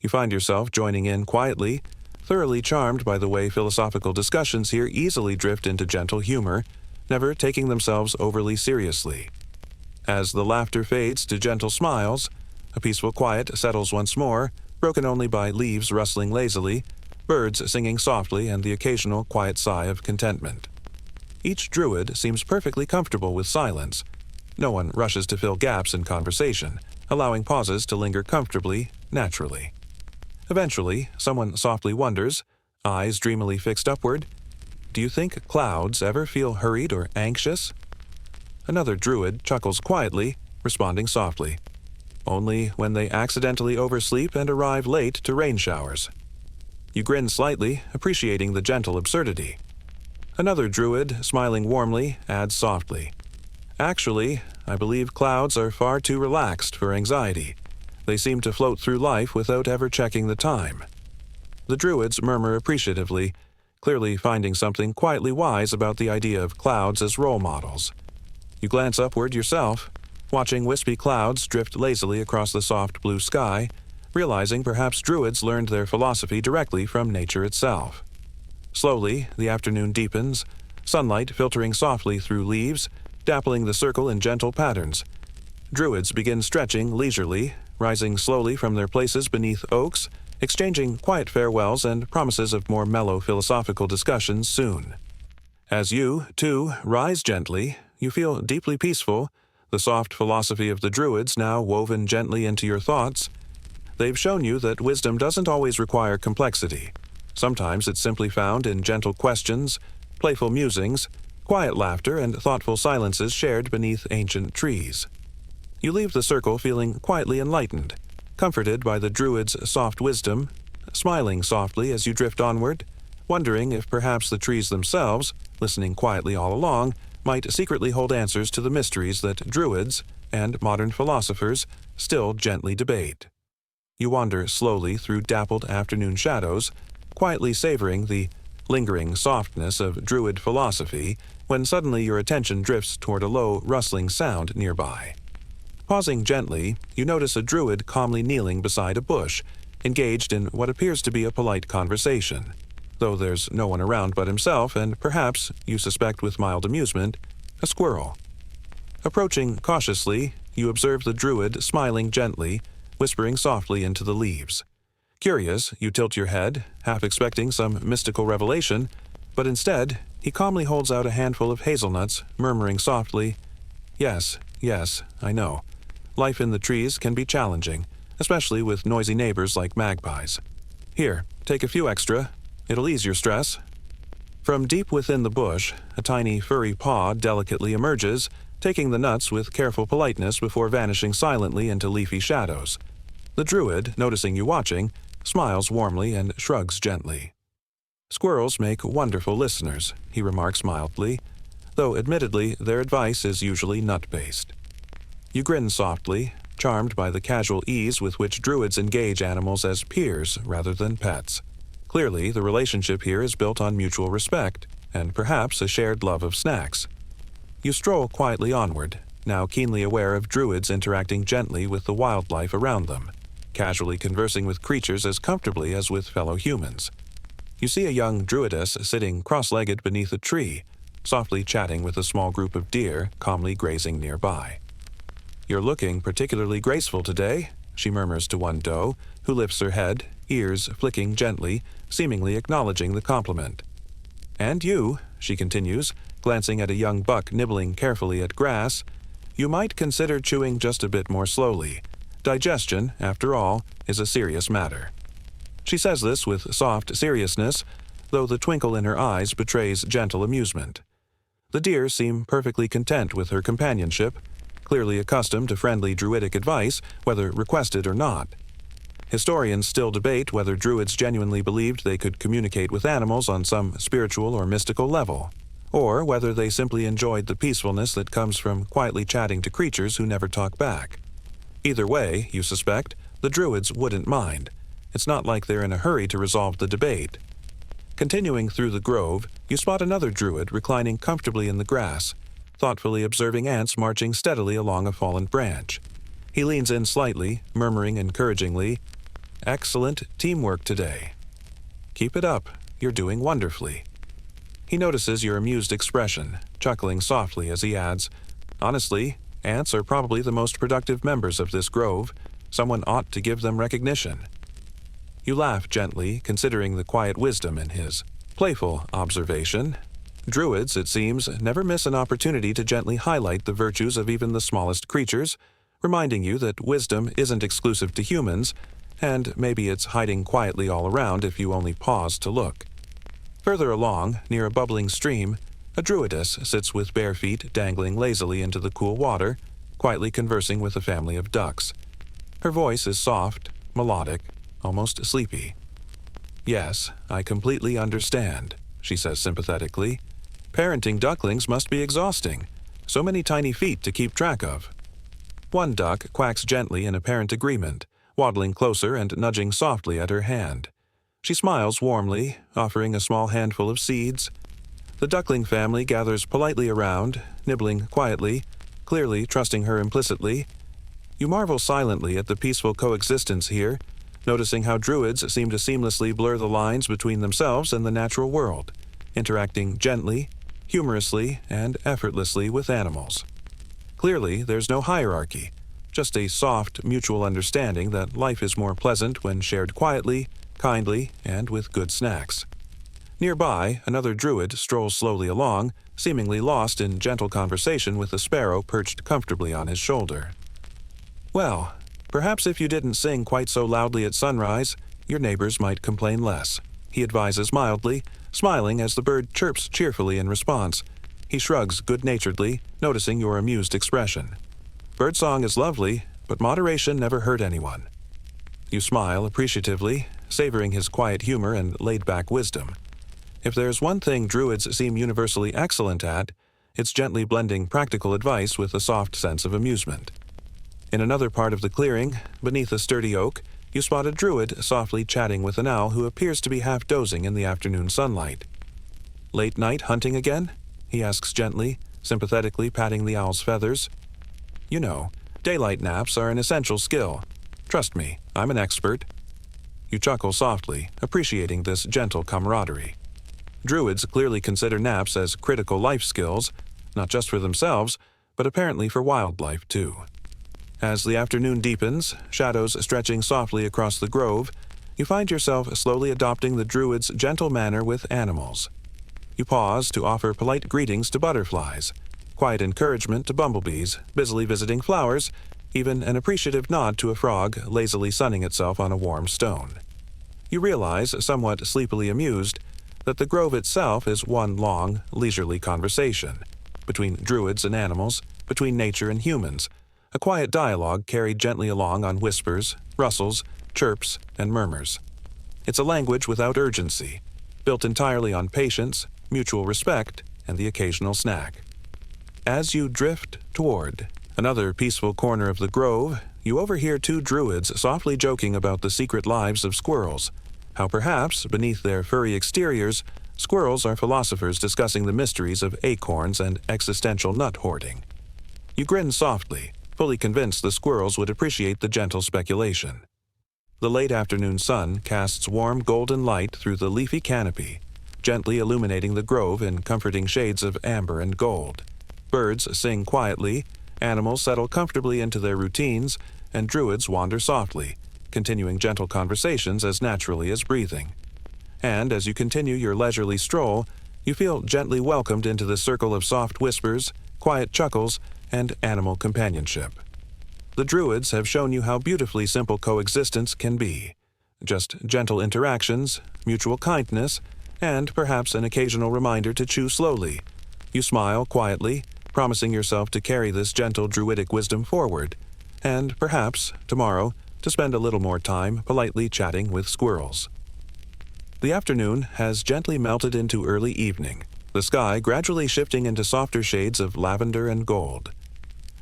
You find yourself joining in quietly, thoroughly charmed by the way philosophical discussions here easily drift into gentle humor, never taking themselves overly seriously. As the laughter fades to gentle smiles, a peaceful quiet settles once more, broken only by leaves rustling lazily, birds singing softly, and the occasional quiet sigh of contentment. Each Druid seems perfectly comfortable with silence. No one rushes to fill gaps in conversation, allowing pauses to linger comfortably, naturally. Eventually, someone softly wonders, eyes dreamily fixed upward, "Do you think clouds ever feel hurried or anxious?" Another Druid chuckles quietly, responding softly, "Only when they accidentally oversleep and arrive late to rain showers." You grin slightly, appreciating the gentle absurdity. Another Druid, smiling warmly, adds softly, "Actually, I believe clouds are far too relaxed for anxiety. They seem to float through life without ever checking the time." The Druids murmur appreciatively, clearly finding something quietly wise about the idea of clouds as role models. You glance upward yourself, watching wispy clouds drift lazily across the soft blue sky, realizing perhaps Druids learned their philosophy directly from nature itself. Slowly, the afternoon deepens, sunlight filtering softly through leaves, dappling the circle in gentle patterns. Druids begin stretching leisurely, rising slowly from their places beneath oaks, exchanging quiet farewells and promises of more mellow philosophical discussions soon. As you, too, rise gently, you feel deeply peaceful, the soft philosophy of the Druids now woven gently into your thoughts. They've shown you that wisdom doesn't always require complexity. Sometimes it's simply found in gentle questions, playful musings, quiet laughter, and thoughtful silences shared beneath ancient trees. You leave the circle feeling quietly enlightened, comforted by the Druids' soft wisdom, smiling softly as you drift onward, wondering if perhaps the trees themselves, listening quietly all along, might secretly hold answers to the mysteries that Druids and modern philosophers still gently debate. You wander slowly through dappled afternoon shadows, quietly savoring the lingering softness of Druid philosophy, when suddenly your attention drifts toward a low, rustling sound nearby. Pausing gently, you notice a Druid calmly kneeling beside a bush, engaged in what appears to be a polite conversation, though there's no one around but himself and perhaps, you suspect with mild amusement, a squirrel. Approaching cautiously, you observe the Druid smiling gently, whispering softly into the leaves. Curious, you tilt your head, half expecting some mystical revelation, but instead, he calmly holds out a handful of hazelnuts, murmuring softly, "Yes, yes, I know. Life in the trees can be challenging, especially with noisy neighbors like magpies. Here, take a few extra. It'll ease your stress." From deep within the bush, a tiny furry paw delicately emerges, taking the nuts with careful politeness before vanishing silently into leafy shadows. The Druid, noticing you watching, smiles warmly and shrugs gently. "Squirrels make wonderful listeners," he remarks mildly, though admittedly their advice is usually nut-based. You grin softly, charmed by the casual ease with which Druids engage animals as peers rather than pets. Clearly, the relationship here is built on mutual respect, and perhaps a shared love of snacks. You stroll quietly onward, now keenly aware of Druids interacting gently with the wildlife around them, casually conversing with creatures as comfortably as with fellow humans. You see a young Druidess sitting cross-legged beneath a tree, softly chatting with a small group of deer calmly grazing nearby. "You're looking particularly graceful today," she murmurs to one doe, who lifts her head, ears flicking gently, seemingly acknowledging the compliment. "And you," she continues, glancing at a young buck nibbling carefully at grass, "you might consider chewing just a bit more slowly. Digestion, after all, is a serious matter." She says this with soft seriousness, though the twinkle in her eyes betrays gentle amusement. The deer seem perfectly content with her companionship, clearly accustomed to friendly druidic advice, whether requested or not. Historians still debate whether Druids genuinely believed they could communicate with animals on some spiritual or mystical level, or whether they simply enjoyed the peacefulness that comes from quietly chatting to creatures who never talk back. Either way, you suspect, the Druids wouldn't mind. It's not like they're in a hurry to resolve the debate. Continuing through the grove, you spot another Druid reclining comfortably in the grass, thoughtfully observing ants marching steadily along a fallen branch. He leans in slightly, murmuring encouragingly, "Excellent teamwork today. Keep it up, you're doing wonderfully." He notices your amused expression, chuckling softly as he adds, "Honestly, ants are probably the most productive members of this grove. Someone ought to give them recognition." You laugh gently, considering the quiet wisdom in his playful observation. Druids, it seems, never miss an opportunity to gently highlight the virtues of even the smallest creatures, reminding you that wisdom isn't exclusive to humans, and maybe it's hiding quietly all around if you only pause to look. Further along, near a bubbling stream, a druidess sits with bare feet dangling lazily into the cool water, quietly conversing with a family of ducks. Her voice is soft, melodic, almost sleepy. "Yes, I completely understand," she says sympathetically. "Parenting ducklings must be exhausting. So many tiny feet to keep track of." One duck quacks gently in apparent agreement, waddling closer and nudging softly at her hand. She smiles warmly, offering a small handful of seeds. The duckling family gathers politely around, nibbling quietly, clearly trusting her implicitly. You marvel silently at the peaceful coexistence here, noticing how Druids seem to seamlessly blur the lines between themselves and the natural world, interacting gently, humorously, and effortlessly with animals. Clearly, there's no hierarchy, just a soft, mutual understanding that life is more pleasant when shared quietly, kindly, and with good snacks. Nearby, another Druid strolls slowly along, seemingly lost in gentle conversation with a sparrow perched comfortably on his shoulder. "Well, perhaps if you didn't sing quite so loudly at sunrise, your neighbors might complain less," he advises mildly, smiling as the bird chirps cheerfully in response. He shrugs good-naturedly, noticing your amused expression. "Birdsong is lovely, but moderation never hurt anyone." You smile appreciatively, savoring his quiet humor and laid-back wisdom. If there's one thing Druids seem universally excellent at, it's gently blending practical advice with a soft sense of amusement. In another part of the clearing, beneath a sturdy oak, you spot a Druid softly chatting with an owl who appears to be half dozing in the afternoon sunlight. "Late night hunting again?" he asks gently, sympathetically patting the owl's feathers. "You know, daylight naps are an essential skill. Trust me, I'm an expert." You chuckle softly, appreciating this gentle camaraderie. Druids clearly consider naps as critical life skills, not just for themselves, but apparently for wildlife too. As the afternoon deepens, shadows stretching softly across the grove, you find yourself slowly adopting the Druid's gentle manner with animals. You pause to offer polite greetings to butterflies, quiet encouragement to bumblebees busily visiting flowers, even an appreciative nod to a frog lazily sunning itself on a warm stone. You realize, somewhat sleepily amused, that the grove itself is one long, leisurely conversation, between Druids and animals, between nature and humans, a quiet dialogue carried gently along on whispers, rustles, chirps, and murmurs. It's a language without urgency, built entirely on patience, mutual respect, and the occasional snack. As you drift toward another peaceful corner of the grove, you overhear two Druids softly joking about the secret lives of squirrels, how perhaps, beneath their furry exteriors, squirrels are philosophers discussing the mysteries of acorns and existential nut hoarding. You grin softly, fully convinced the squirrels would appreciate the gentle speculation. The late afternoon sun casts warm golden light through the leafy canopy, gently illuminating the grove in comforting shades of amber and gold. Birds sing quietly, Animals settle comfortably into their routines, and druids wander softly, continuing gentle conversations as naturally as breathing. And as you continue your leisurely stroll, you feel gently welcomed into the circle of soft whispers, quiet chuckles, and animal companionship. The druids have shown you how beautifully simple coexistence can be. Just gentle interactions, mutual kindness, and perhaps an occasional reminder to chew slowly. You smile quietly, promising yourself to carry this gentle druidic wisdom forward, and perhaps, tomorrow, to spend a little more time politely chatting with squirrels. The afternoon has gently melted into early evening, the sky gradually shifting into softer shades of lavender and gold.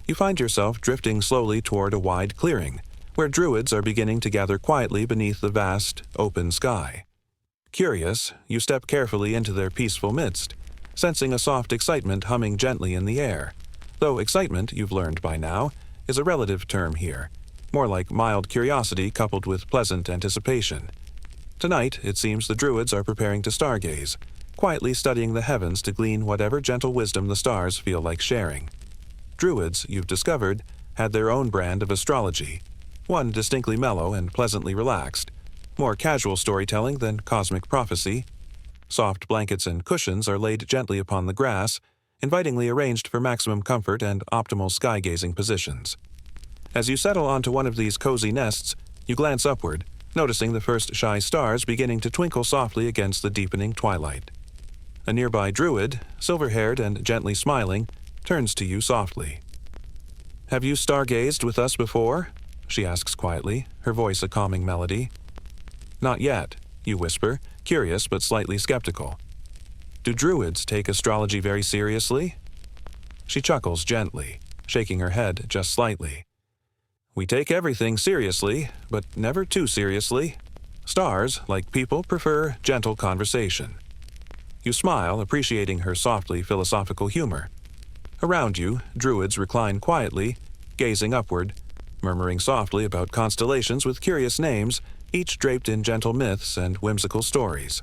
You find yourself drifting slowly toward a wide clearing, where druids are beginning to gather quietly beneath the vast, open sky. Curious, you step carefully into their peaceful midst, sensing a soft excitement humming gently in the air, though excitement, you've learned by now, is a relative term here, more like mild curiosity coupled with pleasant anticipation. Tonight, it seems the druids are preparing to stargaze, quietly studying the heavens to glean whatever gentle wisdom the stars feel like sharing. Druids, you've discovered, had their own brand of astrology, one distinctly mellow and pleasantly relaxed, more casual storytelling than cosmic prophecy. Soft blankets and cushions are laid gently upon the grass, invitingly arranged for maximum comfort and optimal sky-gazing positions. As you settle onto one of these cozy nests, you glance upward, noticing the first shy stars beginning to twinkle softly against the deepening twilight. A nearby druid, silver-haired and gently smiling, turns to you softly. "Have you stargazed with us before?" she asks quietly, her voice a calming melody. "Not yet," you whisper, curious but slightly skeptical. "Do druids take astrology very seriously?" She chuckles gently, shaking her head just slightly. "We take everything seriously, but never too seriously. Stars, like people, prefer gentle conversation." You smile, appreciating her softly philosophical humor. Around you, druids recline quietly, gazing upward, murmuring softly about constellations with curious names, each draped in gentle myths and whimsical stories.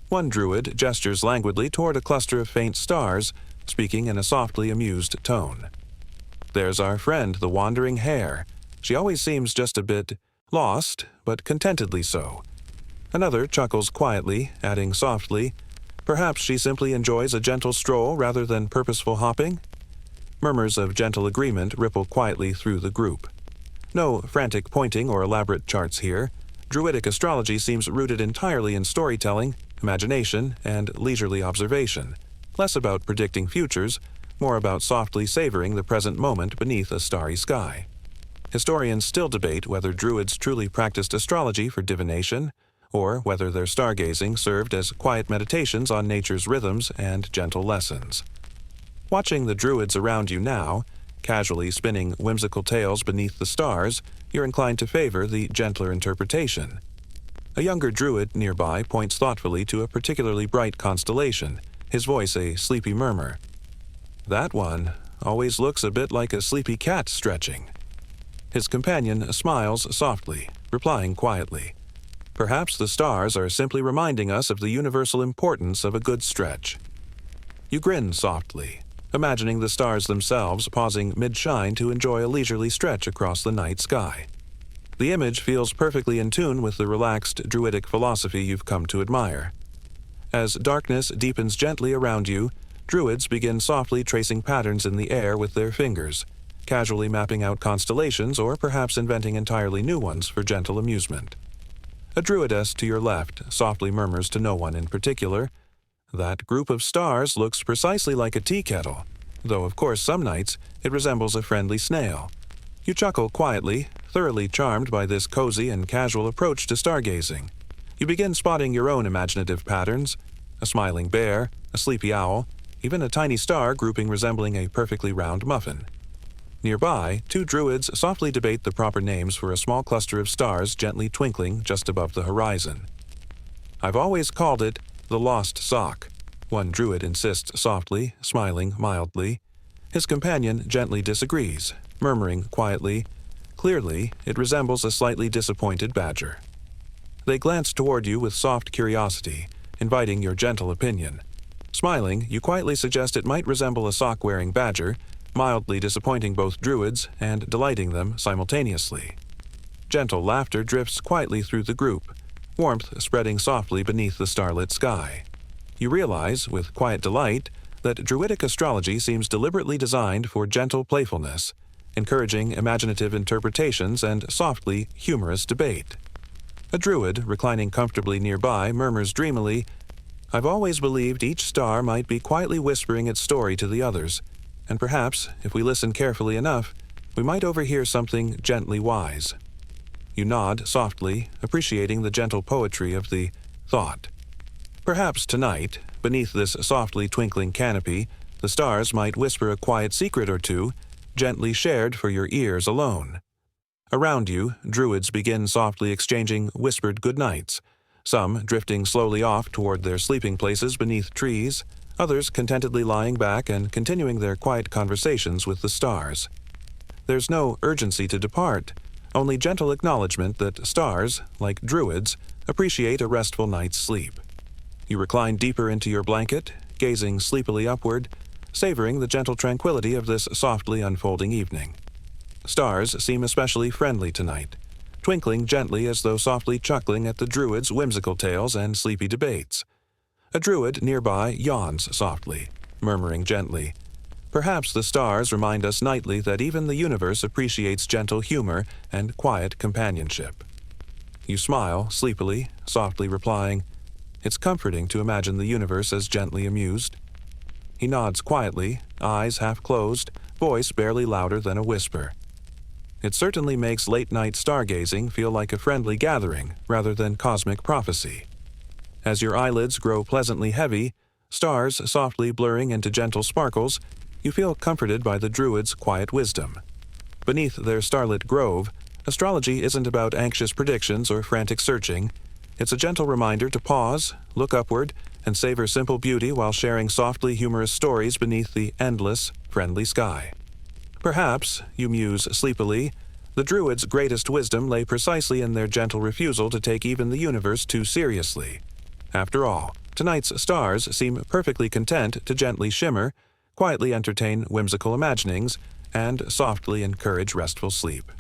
One druid gestures languidly toward a cluster of faint stars, speaking in a softly amused tone. "There's our friend, the wandering hare. She always seems just a bit lost, but contentedly so." Another chuckles quietly, adding softly, "Perhaps she simply enjoys a gentle stroll rather than purposeful hopping?" Murmurs of gentle agreement ripple quietly through the group. No frantic pointing or elaborate charts here. Druidic astrology seems rooted entirely in storytelling, imagination, and leisurely observation, less about predicting futures, more about softly savoring the present moment beneath a starry sky. Historians still debate whether druids truly practiced astrology for divination, or whether their stargazing served as quiet meditations on nature's rhythms and gentle lessons. Watching the druids around you now, casually spinning whimsical tales beneath the stars, you're inclined to favor the gentler interpretation. A younger druid nearby points thoughtfully to a particularly bright constellation, his voice a sleepy murmur. "That one always looks a bit like a sleepy cat stretching." His companion smiles softly, replying quietly, "Perhaps the stars are simply reminding us of the universal importance of a good stretch." You grin softly, imagining the stars themselves pausing mid-shine to enjoy a leisurely stretch across the night sky. The image feels perfectly in tune with the relaxed druidic philosophy you've come to admire. As darkness deepens gently around you, druids begin softly tracing patterns in the air with their fingers, casually mapping out constellations or perhaps inventing entirely new ones for gentle amusement. A druidess to your left softly murmurs to no one in particular, "That group of stars looks precisely like a tea kettle, though of course some nights it resembles a friendly snail." You chuckle quietly, thoroughly charmed by this cozy and casual approach to stargazing. You begin spotting your own imaginative patterns, a smiling bear, a sleepy owl, even a tiny star grouping resembling a perfectly round muffin. Nearby, two druids softly debate the proper names for a small cluster of stars gently twinkling just above the horizon. "I've always called it the lost sock," one druid insists softly, smiling mildly. His companion gently disagrees, murmuring quietly, "Clearly, it resembles a slightly disappointed badger." They glance toward you with soft curiosity, inviting your gentle opinion. Smiling, you quietly suggest it might resemble a sock-wearing badger, mildly disappointing both Druids and delighting them simultaneously. Gentle laughter drifts quietly through the group, warmth spreading softly beneath the starlit sky. You realize, with quiet delight, that Druidic astrology seems deliberately designed for gentle playfulness, encouraging imaginative interpretations and softly humorous debate. A Druid, reclining comfortably nearby, murmurs dreamily, "I've always believed each star might be quietly whispering its story to the others, and perhaps, if we listen carefully enough, we might overhear something gently wise." You nod softly, appreciating the gentle poetry of the thought. Perhaps tonight, beneath this softly twinkling canopy, the stars might whisper a quiet secret or two, gently shared for your ears alone. Around you, Druids begin softly exchanging whispered goodnights, some drifting slowly off toward their sleeping places beneath trees, others contentedly lying back and continuing their quiet conversations with the stars. There's no urgency to depart, only gentle acknowledgement that stars, like Druids, appreciate a restful night's sleep. You recline deeper into your blanket, gazing sleepily upward, savoring the gentle tranquility of this softly unfolding evening. Stars seem especially friendly tonight, twinkling gently as though softly chuckling at the Druids' whimsical tales and sleepy debates. A Druid nearby yawns softly, murmuring gently. Perhaps the stars remind us nightly that even the universe appreciates gentle humor and quiet companionship. You smile sleepily, softly replying, "It's comforting to imagine the universe as gently amused." He nods quietly, eyes half closed, voice barely louder than a whisper. It certainly makes late-night stargazing feel like a friendly gathering rather than cosmic prophecy. As your eyelids grow pleasantly heavy, stars softly blurring into gentle sparkles, you feel comforted by the Druids' quiet wisdom. Beneath their starlit grove, astrology isn't about anxious predictions or frantic searching. It's a gentle reminder to pause, look upward, and savor simple beauty while sharing softly humorous stories beneath the endless, friendly sky. Perhaps, you muse sleepily, the Druids' greatest wisdom lay precisely in their gentle refusal to take even the universe too seriously. After all, tonight's stars seem perfectly content to gently shimmer, quietly entertain whimsical imaginings, and softly encourage restful sleep.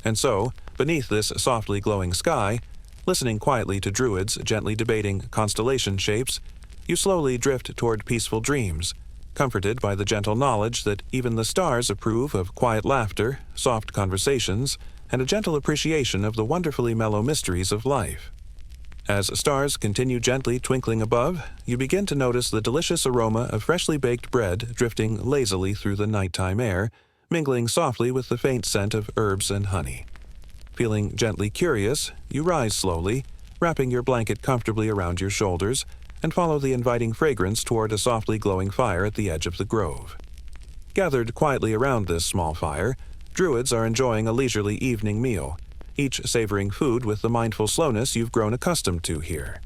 And so, beneath this softly glowing sky, listening quietly to Druids gently debating constellation shapes, you slowly drift toward peaceful dreams, comforted by the gentle knowledge that even the stars approve of quiet laughter, soft conversations, and a gentle appreciation of the wonderfully mellow mysteries of life. As stars continue gently twinkling above, you begin to notice the delicious aroma of freshly baked bread drifting lazily through the nighttime air, mingling softly with the faint scent of herbs and honey. Feeling gently curious, you rise slowly, wrapping your blanket comfortably around your shoulders, and follow the inviting fragrance toward a softly glowing fire at the edge of the grove. Gathered quietly around this small fire, Druids are enjoying a leisurely evening meal, each savoring food with the mindful slowness you've grown accustomed to here.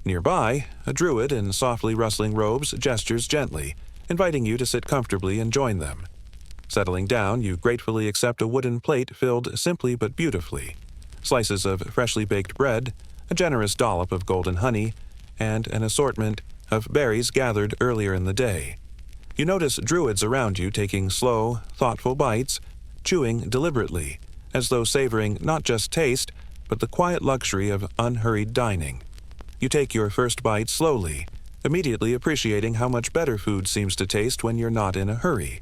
Nearby, a Druid in softly rustling robes gestures gently, inviting you to sit comfortably and join them. Settling down, you gratefully accept a wooden plate filled simply but beautifully, slices of freshly baked bread, a generous dollop of golden honey, and an assortment of berries gathered earlier in the day. You notice Druids around you taking slow, thoughtful bites, chewing deliberately, as though savoring not just taste, but the quiet luxury of unhurried dining. You take your first bite slowly, immediately appreciating how much better food seems to taste when you're not in a hurry.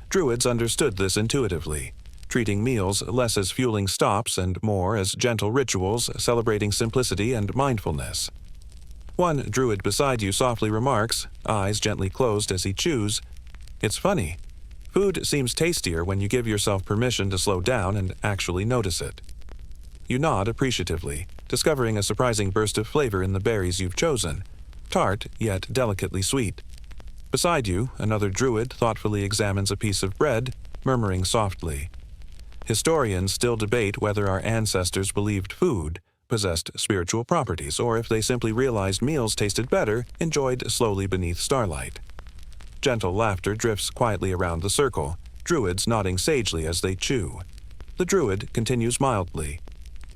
Druids understood this intuitively, treating meals less as fueling stops and more as gentle rituals celebrating simplicity and mindfulness. One Druid beside you softly remarks, eyes gently closed as he chews, "It's funny. Food seems tastier when you give yourself permission to slow down and actually notice it." You nod appreciatively, discovering a surprising burst of flavor in the berries you've chosen, tart yet delicately sweet. Beside you, another Druid thoughtfully examines a piece of bread, murmuring softly. Historians still debate whether our ancestors believed food possessed spiritual properties, or if they simply realized meals tasted better, enjoyed slowly beneath starlight. Gentle laughter drifts quietly around the circle, Druids nodding sagely as they chew. The Druid continues mildly.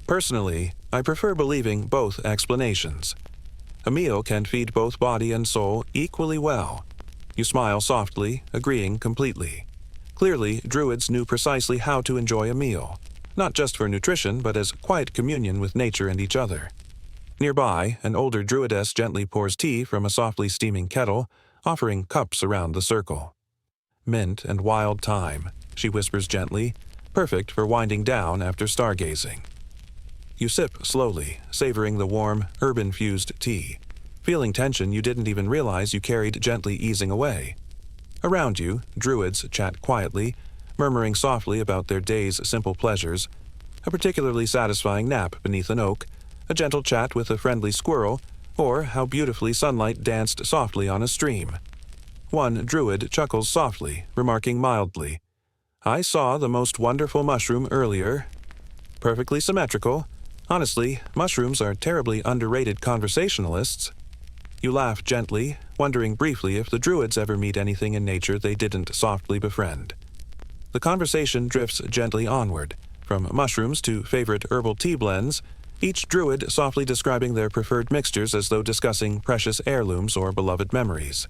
"Personally, I prefer believing both explanations. A meal can feed both body and soul equally well." You smile softly, agreeing completely. Clearly, Druids knew precisely how to enjoy a meal, not just for nutrition but as quiet communion with nature and each other. Nearby, an older Druidess gently pours tea from a softly steaming kettle, offering cups around the circle. "Mint and wild thyme," she whispers gently, perfect for winding down after stargazing. You sip slowly, savoring the warm, herb-infused tea, feeling tension you didn't even realize you carried gently easing away. Around you, Druids chat quietly, murmuring softly about their day's simple pleasures, a particularly satisfying nap beneath an oak, a gentle chat with a friendly squirrel, or how beautifully sunlight danced softly on a stream. One Druid chuckles softly, remarking mildly, "I saw the most wonderful mushroom earlier. Perfectly symmetrical. Honestly, mushrooms are terribly underrated conversationalists." You laugh gently, wondering briefly if the Druids ever meet anything in nature they didn't softly befriend. The conversation drifts gently onward, from mushrooms to favorite herbal tea blends, each Druid softly describing their preferred mixtures as though discussing precious heirlooms or beloved memories.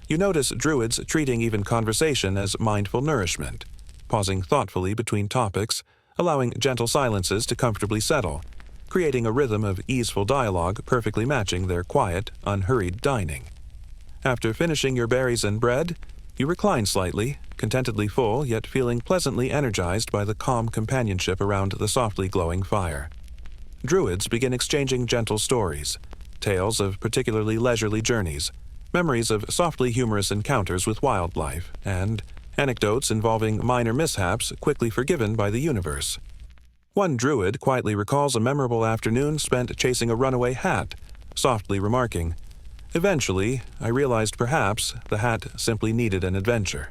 You notice Druids treating even conversation as mindful nourishment, pausing thoughtfully between topics, allowing gentle silences to comfortably settle, creating a rhythm of easeful dialogue perfectly matching their quiet, unhurried dining. After finishing your berries and bread, you recline slightly, contentedly full yet feeling pleasantly energized by the calm companionship around the softly glowing fire. Druids begin exchanging gentle stories, tales of particularly leisurely journeys, memories of softly humorous encounters with wildlife, and anecdotes involving minor mishaps quickly forgiven by the universe. One Druid quietly recalls a memorable afternoon spent chasing a runaway hat, softly remarking, "Eventually, I realized perhaps the hat simply needed an adventure."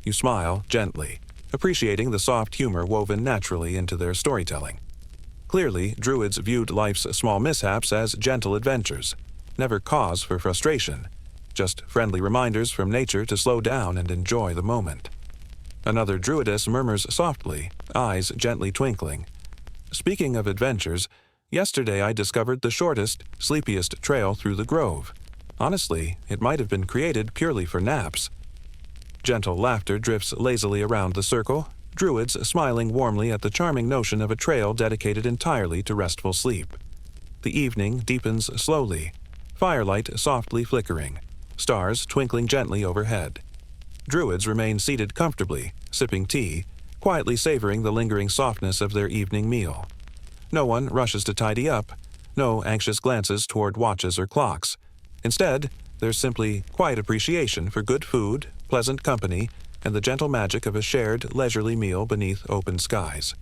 You smile gently, appreciating the soft humor woven naturally into their storytelling. Clearly, Druids viewed life's small mishaps as gentle adventures, never cause for frustration, just friendly reminders from nature to slow down and enjoy the moment. Another Druidess murmurs softly, eyes gently twinkling, "Speaking of adventures, yesterday I discovered the shortest, sleepiest trail through the grove. Honestly, it might have been created purely for naps." Gentle laughter drifts lazily around the circle, Druids smiling warmly at the charming notion of a trail dedicated entirely to restful sleep. The evening deepens slowly, firelight softly flickering, stars twinkling gently overhead. Druids remain seated comfortably, sipping tea, quietly savoring the lingering softness of their evening meal. No one rushes to tidy up, no anxious glances toward watches or clocks. Instead, there's simply quiet appreciation for good food, pleasant company, and the gentle magic of a shared, leisurely meal beneath open skies.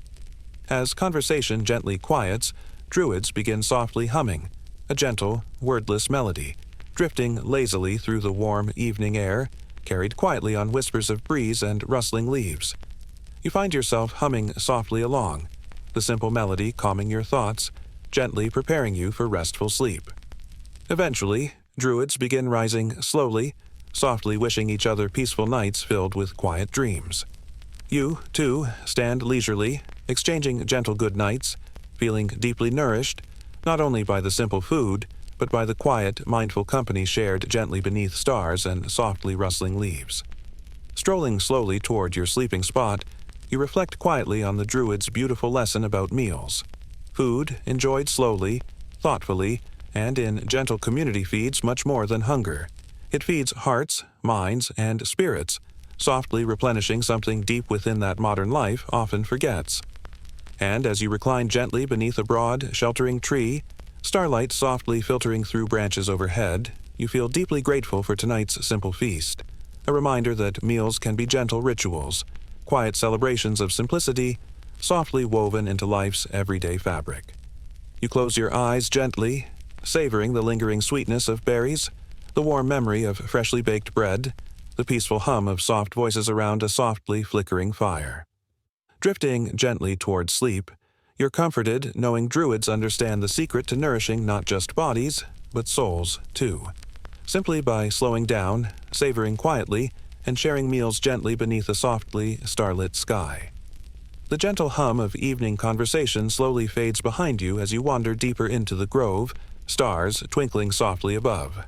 As conversation gently quiets, Druids begin softly humming, a gentle, wordless melody, drifting lazily through the warm evening air, carried quietly on whispers of breeze and rustling leaves. You find yourself humming softly along, the simple melody calming your thoughts, gently preparing you for restful sleep. Eventually, Druids begin rising slowly, softly wishing each other peaceful nights filled with quiet dreams. You, too, stand leisurely, exchanging gentle good nights, feeling deeply nourished, not only by the simple food, but by the quiet, mindful company shared gently beneath stars and softly rustling leaves. Strolling slowly toward your sleeping spot, you reflect quietly on the Druid's beautiful lesson about meals. Food, enjoyed slowly, thoughtfully, and in gentle community feeds much more than hunger. It feeds hearts, minds, and spirits, softly replenishing something deep within that modern life often forgets. And as you recline gently beneath a broad, sheltering tree, starlight softly filtering through branches overhead, you feel deeply grateful for tonight's simple feast, a reminder that meals can be gentle rituals, quiet celebrations of simplicity, softly woven into life's everyday fabric. You close your eyes gently, savoring the lingering sweetness of berries, the warm memory of freshly baked bread, the peaceful hum of soft voices around a softly flickering fire. Drifting gently towards sleep, you're comforted knowing Druids understand the secret to nourishing not just bodies, but souls, too. Simply by slowing down, savoring quietly, and sharing meals gently beneath a softly starlit sky. The gentle hum of evening conversation slowly fades behind you as you wander deeper into the grove, stars twinkling softly above.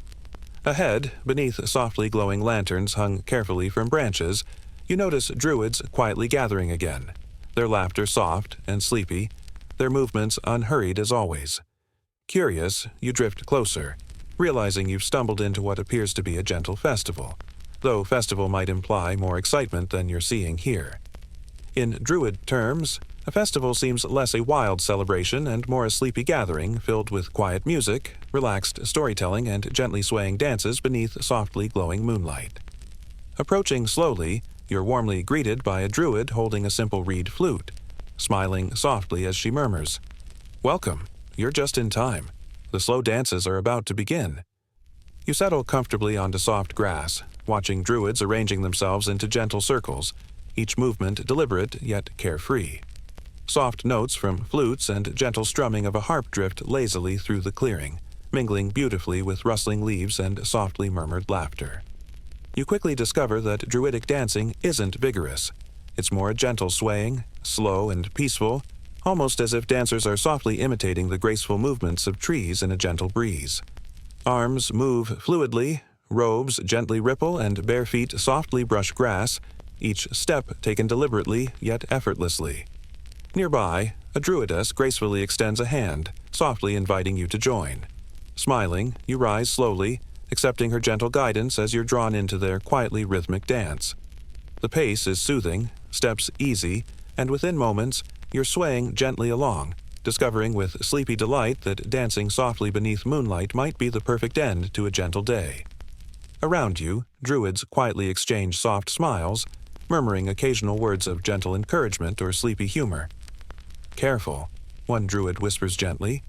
Ahead, beneath softly glowing lanterns hung carefully from branches, You notice Druids quietly gathering again, their laughter soft and sleepy, their movements unhurried as always. Curious, you drift closer, realizing you've stumbled into what appears to be a gentle festival, though festival might imply more excitement than you're seeing here. In Druid terms, a festival seems less a wild celebration and more a sleepy gathering filled with quiet music, relaxed storytelling, and gently swaying dances beneath softly glowing moonlight. Approaching slowly, you're warmly greeted by a Druid holding a simple reed flute, smiling softly as she murmurs, "Welcome, you're just in time. The slow dances are about to begin." You settle comfortably onto soft grass, watching Druids arranging themselves into gentle circles, each movement deliberate yet carefree. Soft notes from flutes and gentle strumming of a harp drift lazily through the clearing, mingling beautifully with rustling leaves and softly murmured laughter. You quickly discover that Druidic dancing isn't vigorous. It's more a gentle swaying, slow and peaceful, almost as if dancers are softly imitating the graceful movements of trees in a gentle breeze. Arms move fluidly, robes gently ripple, and bare feet softly brush grass, each step taken deliberately yet effortlessly. Nearby, a Druidess gracefully extends a hand, softly inviting you to join. Smiling, you rise slowly, accepting her gentle guidance as you're drawn into their quietly rhythmic dance. The pace is soothing, steps easy, and within moments, you're swaying gently along, discovering with sleepy delight that dancing softly beneath moonlight might be the perfect end to a gentle day. Around you, Druids quietly exchange soft smiles, murmuring occasional words of gentle encouragement or sleepy humor. "Careful," one Druid whispers gently.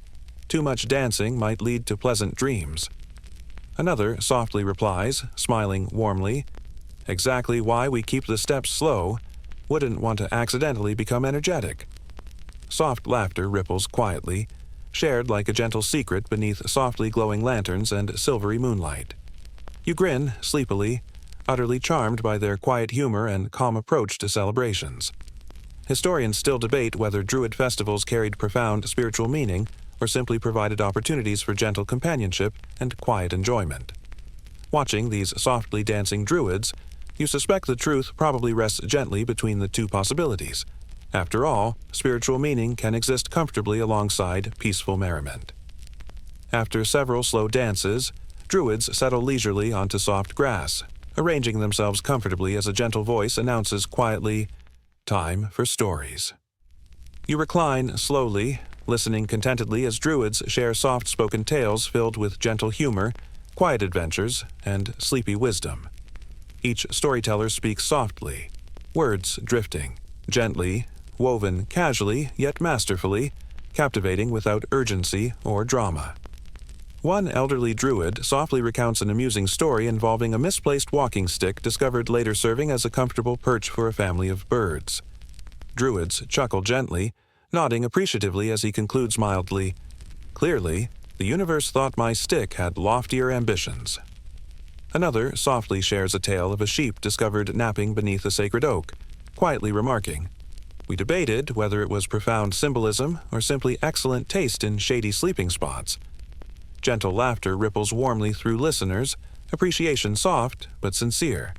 "Too much dancing might lead to pleasant dreams." Another softly replies, smiling warmly, "Exactly why we keep the steps slow. Wouldn't want to accidentally become energetic." Soft laughter ripples quietly, shared like a gentle secret beneath softly glowing lanterns and silvery moonlight. You grin sleepily, utterly charmed by their quiet humor and calm approach to celebrations. Historians still debate whether Druid festivals carried profound spiritual meaning or simply provided opportunities for gentle companionship and quiet enjoyment. Watching these softly dancing Druids, you suspect the truth probably rests gently between the two possibilities. After all, spiritual meaning can exist comfortably alongside peaceful merriment. After several slow dances, Druids settle leisurely onto soft grass, arranging themselves comfortably as a gentle voice announces quietly, "Time for stories." You recline slowly, listening contentedly as Druids share soft-spoken tales filled with gentle humor, quiet adventures, and sleepy wisdom. Each storyteller speaks softly, words drifting, gently, woven casually yet masterfully, captivating without urgency or drama. One elderly Druid softly recounts an amusing story involving a misplaced walking stick discovered later serving as a comfortable perch for a family of birds. Druids chuckle gently, nodding appreciatively as he concludes mildly, "Clearly, the universe thought my stick had loftier ambitions." Another softly shares a tale of a sheep discovered napping beneath a sacred oak, quietly remarking, "We debated whether it was profound symbolism or simply excellent taste in shady sleeping spots." Gentle laughter ripples warmly through listeners, appreciation soft but sincere.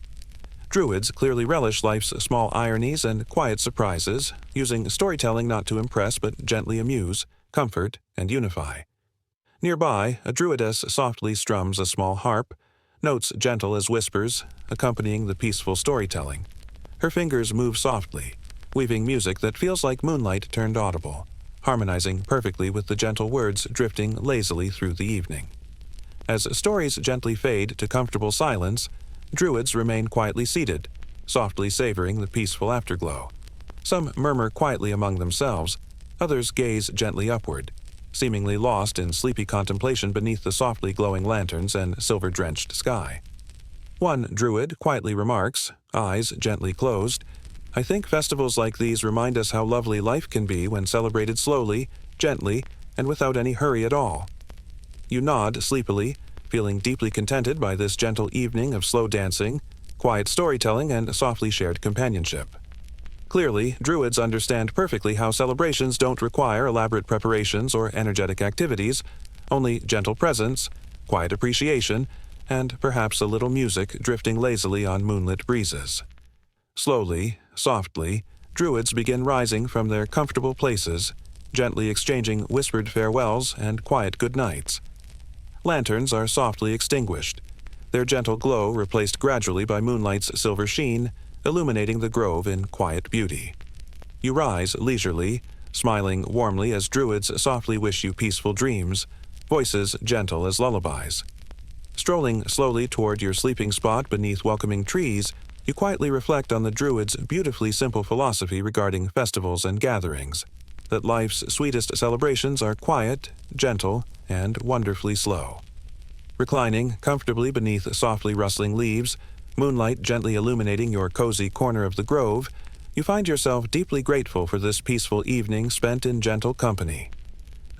Druids clearly relish life's small ironies and quiet surprises, using storytelling not to impress but gently amuse, comfort, and unify. Nearby, a Druidess softly strums a small harp, notes gentle as whispers, accompanying the peaceful storytelling. Her fingers move softly, weaving music that feels like moonlight turned audible, harmonizing perfectly with the gentle words drifting lazily through the evening. As stories gently fade to comfortable silence, Druids remain quietly seated, softly savoring the peaceful afterglow. Some murmur quietly among themselves, others gaze gently upward, seemingly lost in sleepy contemplation beneath the softly glowing lanterns and silver-drenched sky. One Druid quietly remarks, eyes gently closed, "I think festivals like these remind us how lovely life can be when celebrated slowly, gently, and without any hurry at all." You nod sleepily, feeling deeply contented by this gentle evening of slow dancing, quiet storytelling, and softly shared companionship. Clearly, Druids understand perfectly how celebrations don't require elaborate preparations or energetic activities, only gentle presence, quiet appreciation, and perhaps a little music drifting lazily on moonlit breezes. Slowly, softly, druids begin rising from their comfortable places, gently exchanging whispered farewells and quiet goodnights. Lanterns are softly extinguished, their gentle glow replaced gradually by moonlight's silver sheen, illuminating the grove in quiet beauty. You rise leisurely, smiling warmly as druids softly wish you peaceful dreams, voices gentle as lullabies. Strolling slowly toward your sleeping spot beneath welcoming trees, you quietly reflect on the druids' beautifully simple philosophy regarding festivals and gatherings, that life's sweetest celebrations are quiet, gentle, and wonderfully slow. Reclining comfortably beneath softly rustling leaves, moonlight gently illuminating your cozy corner of the grove, you find yourself deeply grateful for this peaceful evening spent in gentle company.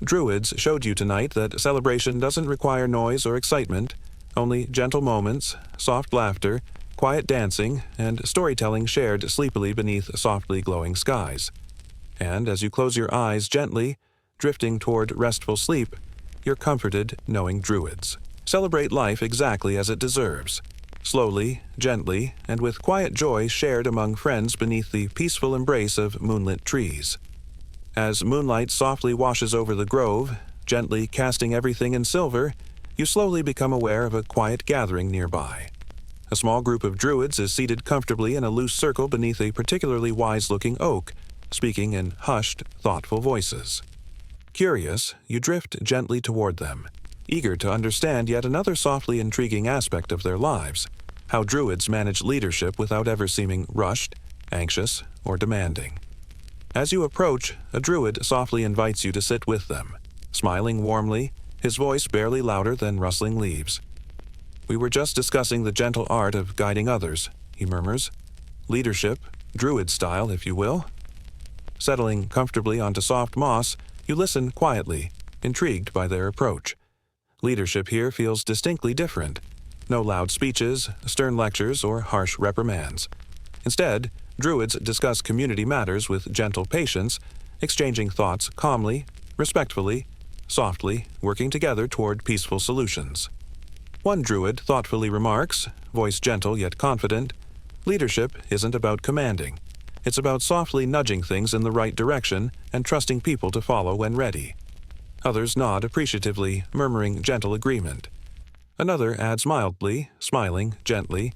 Druids showed you tonight that celebration doesn't require noise or excitement, only gentle moments, soft laughter, quiet dancing, and storytelling shared sleepily beneath softly glowing skies. And as you close your eyes gently, drifting toward restful sleep, you're comforted knowing druids celebrate life exactly as it deserves, slowly, gently, and with quiet joy shared among friends beneath the peaceful embrace of moonlit trees. As moonlight softly washes over the grove, gently casting everything in silver, you slowly become aware of a quiet gathering nearby. A small group of druids is seated comfortably in a loose circle beneath a particularly wise-looking oak, speaking in hushed, thoughtful voices. Curious, you drift gently toward them, eager to understand yet another softly intriguing aspect of their lives, how druids manage leadership without ever seeming rushed, anxious, or demanding. As you approach, a druid softly invites you to sit with them, smiling warmly, his voice barely louder than rustling leaves. "We were just discussing the gentle art of guiding others," he murmurs. "Leadership, druid style, if you will." Settling comfortably onto soft moss, you listen quietly, intrigued by their approach. Leadership here feels distinctly different. No loud speeches, stern lectures, or harsh reprimands. Instead, druids discuss community matters with gentle patience, exchanging thoughts calmly, respectfully, softly, working together toward peaceful solutions. One druid thoughtfully remarks, voice gentle yet confident, "Leadership isn't about commanding. It's about softly nudging things in the right direction and trusting people to follow when ready." Others nod appreciatively, murmuring gentle agreement. Another adds mildly, smiling gently,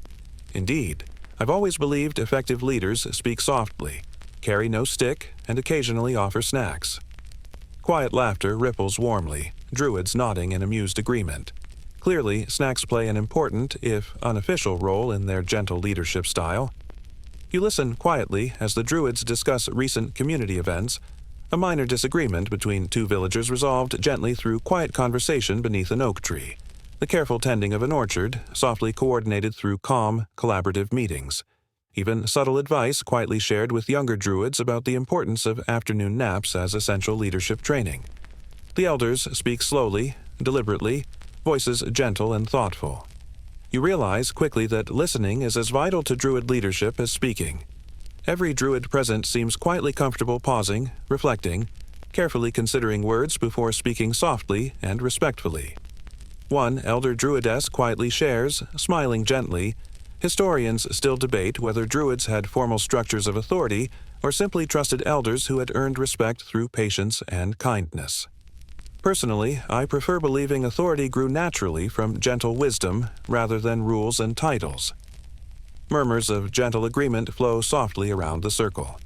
"Indeed, I've always believed effective leaders speak softly, carry no stick, and occasionally offer snacks." Quiet laughter ripples warmly, druids nodding in amused agreement. Clearly, snacks play an important, if unofficial, role in their gentle leadership style. You listen quietly as the druids discuss recent community events. A minor disagreement between two villagers resolved gently through quiet conversation beneath an oak tree. The careful tending of an orchard, softly coordinated through calm, collaborative meetings. Even subtle advice quietly shared with younger druids about the importance of afternoon naps as essential leadership training. The elders speak slowly, deliberately, voices gentle and thoughtful. You realize quickly that listening is as vital to druid leadership as speaking. Every druid present seems quietly comfortable pausing, reflecting, carefully considering words before speaking softly and respectfully. One elder druidess quietly shares, smiling gently, "Historians still debate whether druids had formal structures of authority or simply trusted elders who had earned respect through patience and kindness. Personally, I prefer believing authority grew naturally from gentle wisdom rather than rules and titles." Murmurs of gentle agreement flow softly around the circle.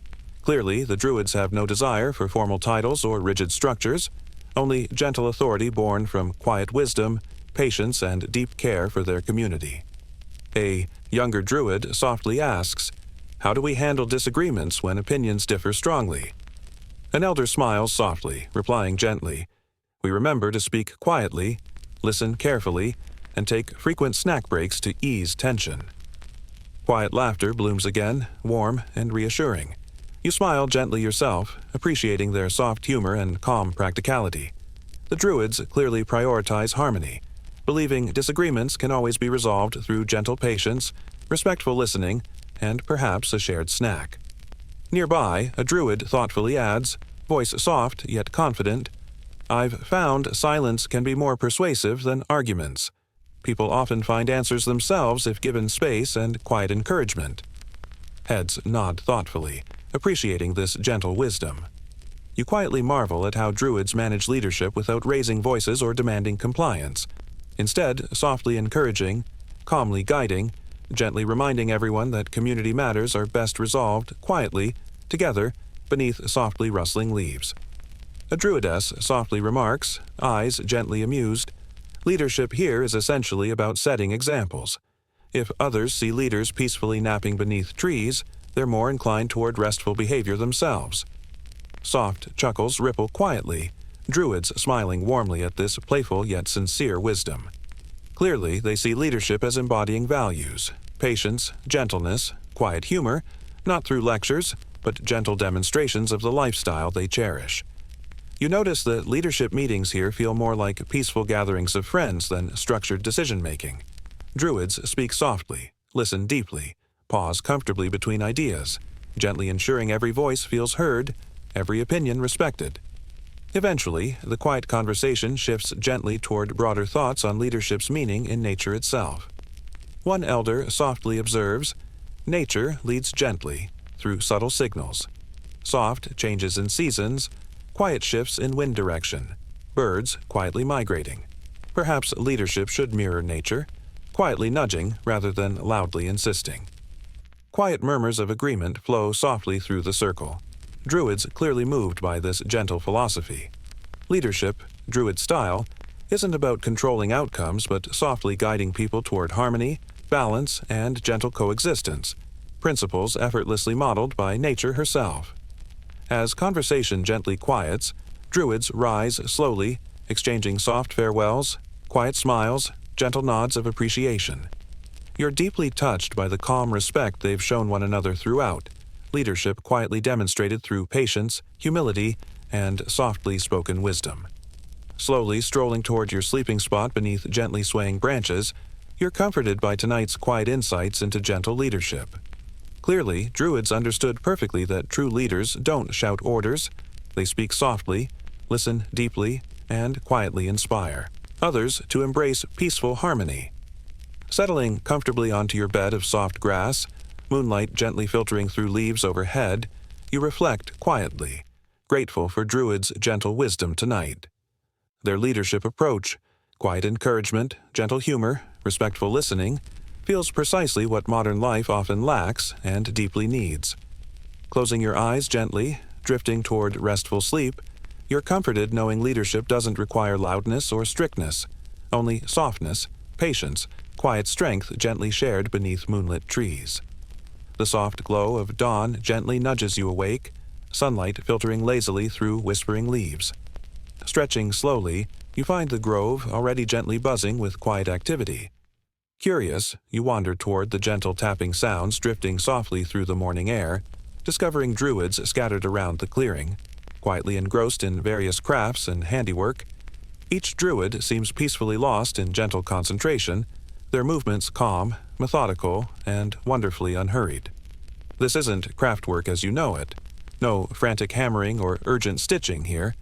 Clearly, the druids have no desire for formal titles or rigid structures, only gentle authority born from quiet wisdom, patience, and deep care for their community. A younger druid softly asks, "How do we handle disagreements when opinions differ strongly?" An elder smiles softly, replying gently, "We remember to speak quietly, listen carefully, and take frequent snack breaks to ease tension." Quiet laughter blooms again, warm and reassuring. You smile gently yourself, appreciating their soft humor and calm practicality. The druids clearly prioritize harmony, believing disagreements can always be resolved through gentle patience, respectful listening, and perhaps a shared snack. Nearby, a druid thoughtfully adds, voice soft yet confident, "I've found silence can be more persuasive than arguments. People often find answers themselves if given space and quiet encouragement." Heads nod thoughtfully, appreciating this gentle wisdom. You quietly marvel at how Druids manage leadership without raising voices or demanding compliance. Instead, softly encouraging, calmly guiding, gently reminding everyone that community matters are best resolved quietly, together, beneath softly rustling leaves. A Druidess softly remarks, eyes gently amused, "Leadership here is essentially about setting examples. If others see leaders peacefully napping beneath trees, they're more inclined toward restful behavior themselves." Soft chuckles ripple quietly, Druids smiling warmly at this playful yet sincere wisdom. Clearly, they see leadership as embodying values, patience, gentleness, quiet humor, not through lectures, but gentle demonstrations of the lifestyle they cherish. You notice that leadership meetings here feel more like peaceful gatherings of friends than structured decision-making. Druids speak softly, listen deeply, pause comfortably between ideas, gently ensuring every voice feels heard, every opinion respected. Eventually, the quiet conversation shifts gently toward broader thoughts on leadership's meaning in nature itself. One elder softly observes, "Nature leads gently, through subtle signals. Soft changes in seasons, quiet shifts in wind direction, birds quietly migrating. Perhaps leadership should mirror nature, quietly nudging rather than loudly insisting." Quiet murmurs of agreement flow softly through the circle. Druids clearly moved by this gentle philosophy. Leadership, Druid style, isn't about controlling outcomes but softly guiding people toward harmony, balance, and gentle coexistence, principles effortlessly modeled by nature herself. As conversation gently quiets, Druids rise slowly, exchanging soft farewells, quiet smiles, gentle nods of appreciation. You're deeply touched by the calm respect they've shown one another throughout, leadership quietly demonstrated through patience, humility, and softly spoken wisdom. Slowly strolling toward your sleeping spot beneath gently swaying branches, you're comforted by tonight's quiet insights into gentle leadership. Clearly, Druids understood perfectly that true leaders don't shout orders. They speak softly, listen deeply, and quietly inspire others to embrace peaceful harmony. Settling comfortably onto your bed of soft grass, moonlight gently filtering through leaves overhead, you reflect quietly, grateful for Druids' gentle wisdom tonight. Their leadership approach, quiet encouragement, gentle humor, respectful listening, feels precisely what modern life often lacks and deeply needs. Closing your eyes gently, drifting toward restful sleep, you're comforted knowing leadership doesn't require loudness or strictness, only softness, patience, quiet strength gently shared beneath moonlit trees. The soft glow of dawn gently nudges you awake, sunlight filtering lazily through whispering leaves. Stretching slowly, you find the grove already gently buzzing with quiet activity. Curious, you wander toward the gentle tapping sounds drifting softly through the morning air, discovering Druids scattered around the clearing, quietly engrossed in various crafts and handiwork. Each Druid seems peacefully lost in gentle concentration, their movements calm, methodical, and wonderfully unhurried. This isn't craftwork as you know it. No frantic hammering or urgent stitching here.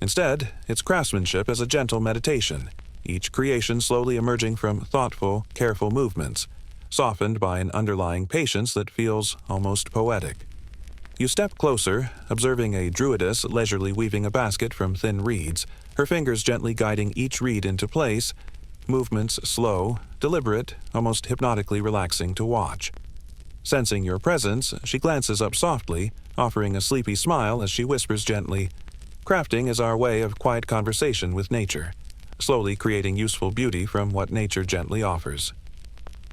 Instead, it's craftsmanship as a gentle meditation, each creation slowly emerging from thoughtful, careful movements, softened by an underlying patience that feels almost poetic. You step closer, observing a Druidess leisurely weaving a basket from thin reeds, her fingers gently guiding each reed into place, movements slow, deliberate, almost hypnotically relaxing to watch. Sensing your presence, she glances up softly, offering a sleepy smile as she whispers gently, "Crafting is our way of quiet conversation with nature, slowly creating useful beauty from what nature gently offers."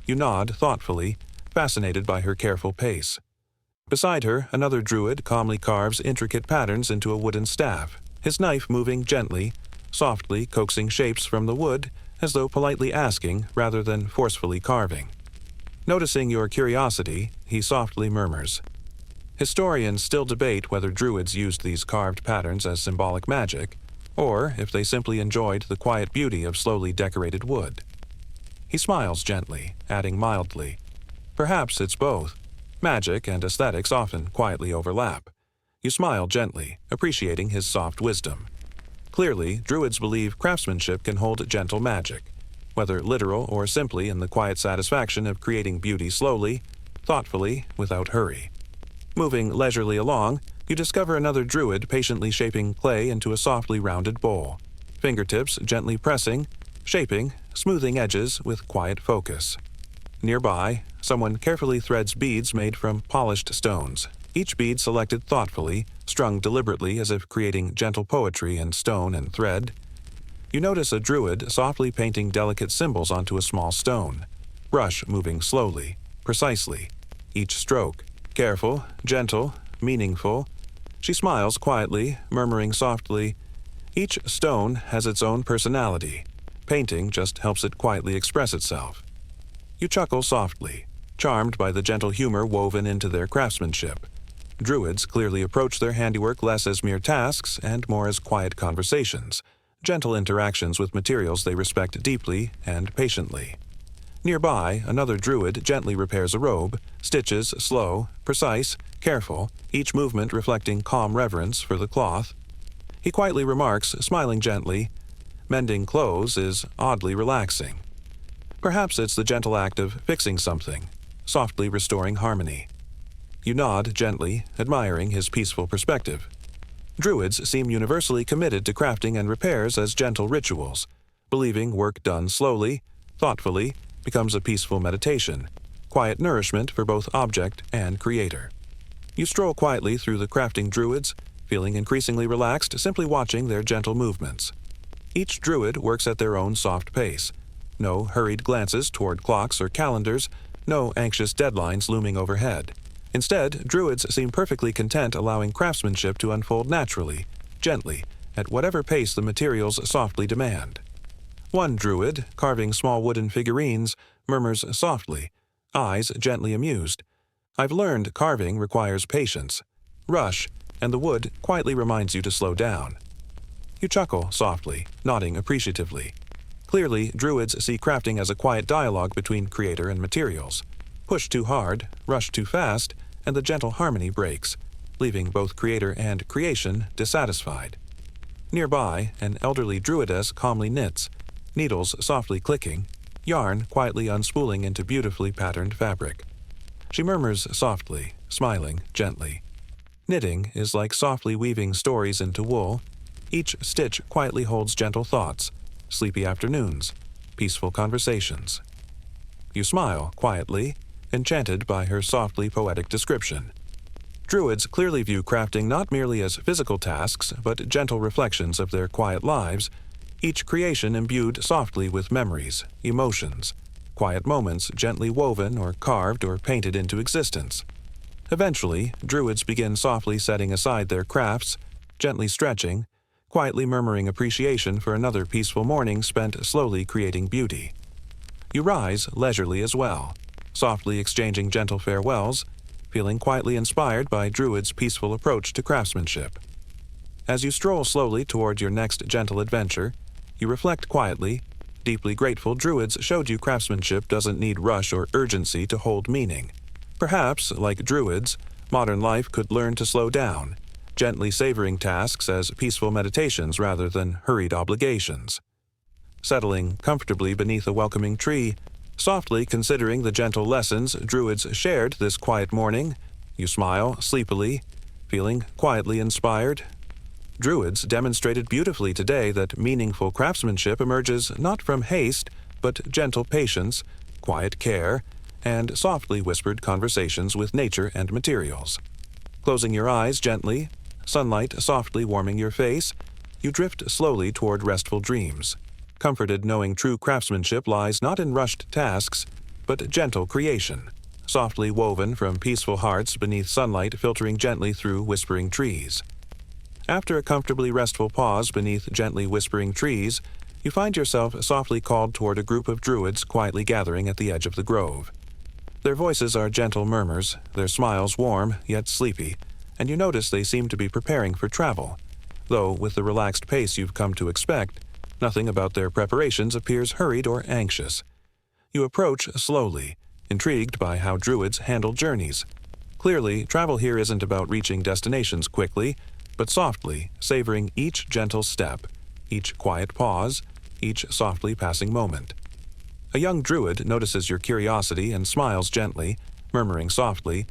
You nod thoughtfully, fascinated by her careful pace. Beside her, another Druid calmly carves intricate patterns into a wooden staff, his knife moving gently, softly coaxing shapes from the wood as though politely asking rather than forcefully carving. Noticing your curiosity, he softly murmurs. Historians still debate whether Druids used these carved patterns as symbolic magic, or if they simply enjoyed the quiet beauty of slowly decorated wood. He smiles gently, adding mildly, "Perhaps it's both. Magic and aesthetics often quietly overlap." You smile gently, appreciating his soft wisdom. Clearly, Druids believe craftsmanship can hold gentle magic, whether literal or simply in the quiet satisfaction of creating beauty slowly, thoughtfully, without hurry. Moving leisurely along, you discover another druid patiently shaping clay into a softly rounded bowl, fingertips gently pressing, shaping, smoothing edges with quiet focus. Nearby, someone carefully threads beads made from polished stones, each bead selected thoughtfully, strung deliberately as if creating gentle poetry in stone and thread. You notice a druid softly painting delicate symbols onto a small stone, brush moving slowly, precisely, each stroke careful, gentle, meaningful. She smiles quietly, murmuring softly, "Each stone has its own personality. Painting just helps it quietly express itself." You chuckle softly, charmed by the gentle humor woven into their craftsmanship. Druids clearly approach their handiwork less as mere tasks and more as quiet conversations, gentle interactions with materials they respect deeply and patiently. Nearby, another druid gently repairs a robe, stitches slow, precise, careful, each movement reflecting calm reverence for the cloth. He quietly remarks, smiling gently, "Mending clothes is oddly relaxing." Perhaps it's the gentle act of fixing something, softly restoring harmony. You nod gently, admiring his peaceful perspective. Druids seem universally committed to crafting and repairs as gentle rituals, believing work done slowly, thoughtfully, becomes a peaceful meditation, quiet nourishment for both object and creator. You stroll quietly through the crafting druids, feeling increasingly relaxed simply watching their gentle movements. Each druid works at their own soft pace. No hurried glances toward clocks or calendars, no anxious deadlines looming overhead. Instead, druids seem perfectly content allowing craftsmanship to unfold naturally, gently, at whatever pace the materials softly demand. One druid, carving small wooden figurines, murmurs softly, eyes gently amused, "I've learned carving requires patience. Rush, and the wood quietly reminds you to slow down." You chuckle softly, nodding appreciatively. Clearly, druids see crafting as a quiet dialogue between creator and materials. Push too hard, rush too fast, and the gentle harmony breaks, leaving both creator and creation dissatisfied. Nearby, an elderly druidess calmly knits, needles softly clicking, yarn quietly unspooling into beautifully patterned fabric. She murmurs softly, smiling gently. Knitting is like softly weaving stories into wool. Each stitch quietly holds gentle thoughts, sleepy afternoons, peaceful conversations. You smile quietly, enchanted by her softly poetic description. Druids clearly view crafting not merely as physical tasks, but gentle reflections of their quiet lives, each creation imbued softly with memories, emotions, quiet moments gently woven or carved or painted into existence. Eventually, druids begin softly setting aside their crafts, gently stretching, quietly murmuring appreciation for another peaceful morning spent slowly creating beauty. You rise leisurely as well, softly exchanging gentle farewells, feeling quietly inspired by druids' peaceful approach to craftsmanship. As you stroll slowly toward your next gentle adventure, you reflect quietly, deeply grateful druids showed you craftsmanship doesn't need rush or urgency to hold meaning. Perhaps, like druids, modern life could learn to slow down, gently savoring tasks as peaceful meditations rather than hurried obligations. Settling comfortably beneath a welcoming tree, softly considering the gentle lessons druids shared this quiet morning, you smile sleepily, feeling quietly inspired. Druids demonstrated beautifully today that meaningful craftsmanship emerges not from haste, but gentle patience, quiet care, and softly whispered conversations with nature and materials. Closing your eyes gently, sunlight softly warming your face, you drift slowly toward restful dreams, comforted knowing true craftsmanship lies not in rushed tasks, but gentle creation, softly woven from peaceful hearts beneath sunlight filtering gently through whispering trees. After a comfortably restful pause beneath gently whispering trees, you find yourself softly called toward a group of druids quietly gathering at the edge of the grove. Their voices are gentle murmurs, their smiles warm yet sleepy, and you notice they seem to be preparing for travel. Though, with the relaxed pace you've come to expect, nothing about their preparations appears hurried or anxious. You approach slowly, intrigued by how druids handle journeys. Clearly, travel here isn't about reaching destinations quickly, but softly, savoring each gentle step, each quiet pause, each softly passing moment. A young druid notices your curiosity and smiles gently, murmuring softly,